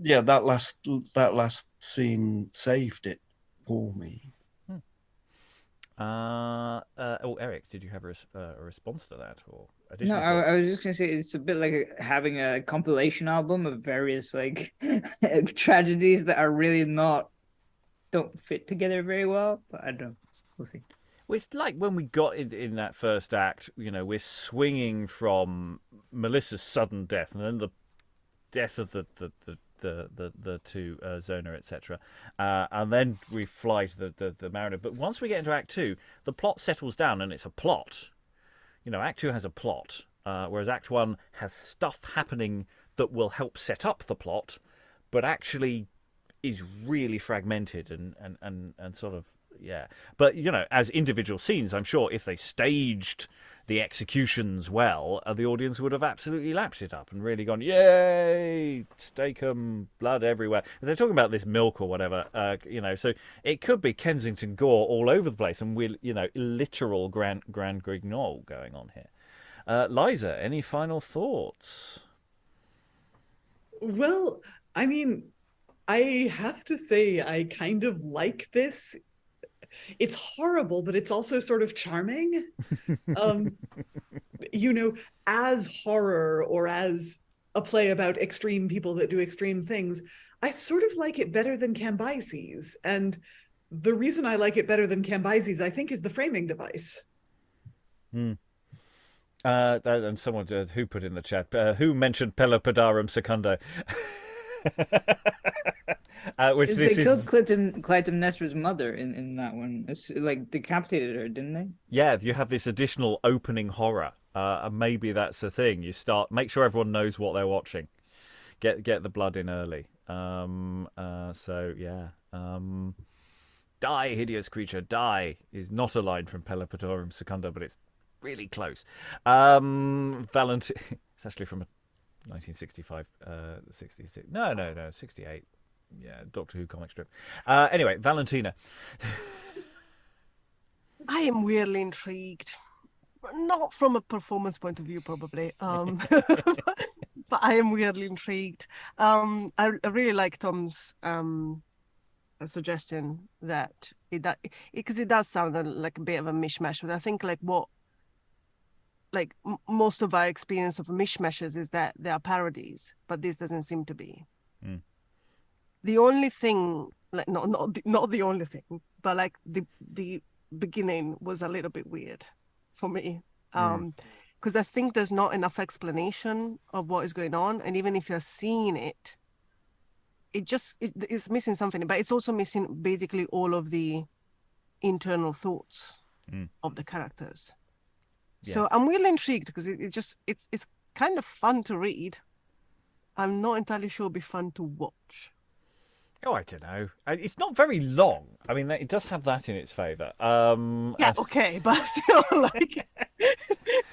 yeah, that last scene saved it for me. Eric, did you have a response to that or No, additional I was just gonna say it's a bit like having a compilation album of various like tragedies that are really don't fit together very well. But I don't know. We'll see. Well, it's like when we got in that first act, we're swinging from Melissa's sudden death and then the death of the two Zona, etc. And then we fly to the Mariner. But once we get into Act 2, the plot settles down and it's a plot. Act 2 has a plot, whereas Act 1 has stuff happening that will help set up the plot, but actually is really fragmented and sort of, yeah. But, as individual scenes, I'm sure if they staged the executions well, the audience would have absolutely lapped it up and really gone, yay, steak 'em, blood everywhere. They're talking about this milk or whatever, so it could be Kensington gore all over the place and we're, literal Grand Guignol going on here. Liza, any final thoughts? Well, I mean, I have to say I kind of like this. It's horrible, but it's also sort of charming. As horror or as a play about extreme people that do extreme things, I sort of like it better than Cambyses. And the reason I like it better than Cambyses, I think, is the framing device. And someone who put in the chat, who mentioned Pelopodarum Secundo? Which they killed Clytemnestra's mother in that one. It's like decapitated her, didn't they? Yeah, you have this additional opening horror, and maybe that's the thing. You make sure everyone knows what they're watching. Get the blood in early. So yeah. Die, hideous creature, die is not a line from Pelopodarum Secundo, but it's really close. Valentina. It's actually from a 1965, 66. No, 68. Yeah, Doctor Who comic strip. Anyway, Valentina. I am weirdly intrigued. Not from a performance point of view, probably. But I am weirdly intrigued. I really like Tom's suggestion that because it does sound like a bit of a mishmash, but I think most of our experience of mishmashes is that they are parodies, but this doesn't seem to be. Mm. The only thing, not the only thing, but like the beginning was a little bit weird for me, because I think there's not enough explanation of what is going on, and even if you're seeing it, it's missing something. But it's also missing basically all of the internal thoughts of the characters. Yes. So I'm really intrigued because it's kind of fun to read. I'm not entirely sure it'll be fun to watch. Oh, I don't know. It's not very long. I mean, it does have that in its favour. Yeah, okay, but still, like,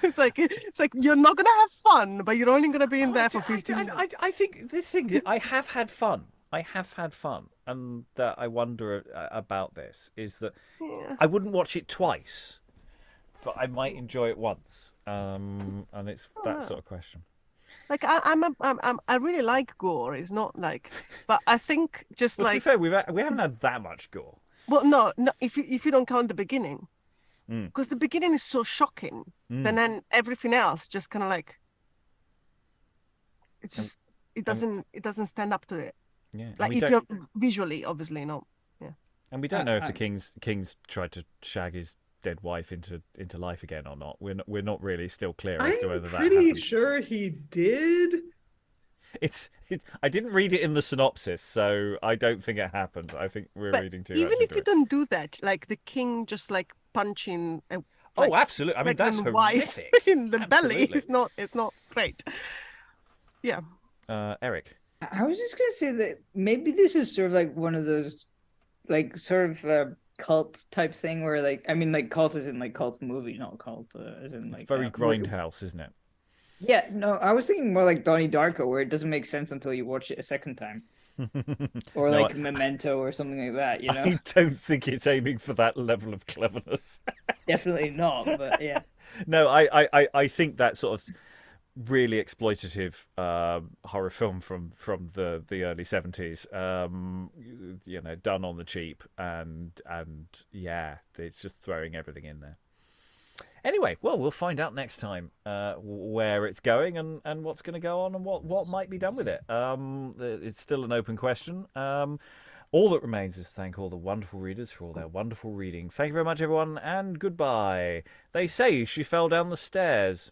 it's like you're not gonna have fun, but you're only gonna be in there for 15 minutes. I think this thing. I have had fun. And that I wonder about this is that I wouldn't watch it twice, but I might enjoy it once. And it's that sort of question. Like I really like gore. It's not like, but I think just Well, like to be fair, we haven't had that much gore. well, no, if you don't count the beginning, because the beginning is so shocking, then everything else just kind of like it's just it doesn't stand up to it. Yeah, Like if you're visually, obviously not. Yeah, and we don't know if the king's tried to shag his dead wife into life again or not. We're not really still clear as to whether that happened. I'm pretty sure he did. It's I didn't read it in the synopsis, so I don't think it happened. I think we're reading too much. Even if you into it. don't do that, like the king just like punching Oh, absolutely. I mean, that's horrific. in the belly. Absolutely. It's not great. Yeah. Eric. I was just gonna say that maybe this is sort of like one of those, like sort of cult type thing where, like, I mean, like cult is in like cult movie, not cult as in like. It's very grindhouse, isn't it? Yeah, no, I was thinking more like Donnie Darko, where it doesn't make sense until you watch it a second time, or No, like Memento or something like that. You know, I don't think it's aiming for that level of cleverness. definitely not. But yeah, No, I think that sort of really exploitative horror film from the early 70s, done on the cheap, and yeah, it's just throwing everything in there. Anyway, well, we'll find out next time where it's going and what's going to go on and what might be done with it. It's still an open question. All that remains is to thank all the wonderful readers for all their wonderful reading. Thank you very much, everyone, and goodbye. They say she fell down the stairs.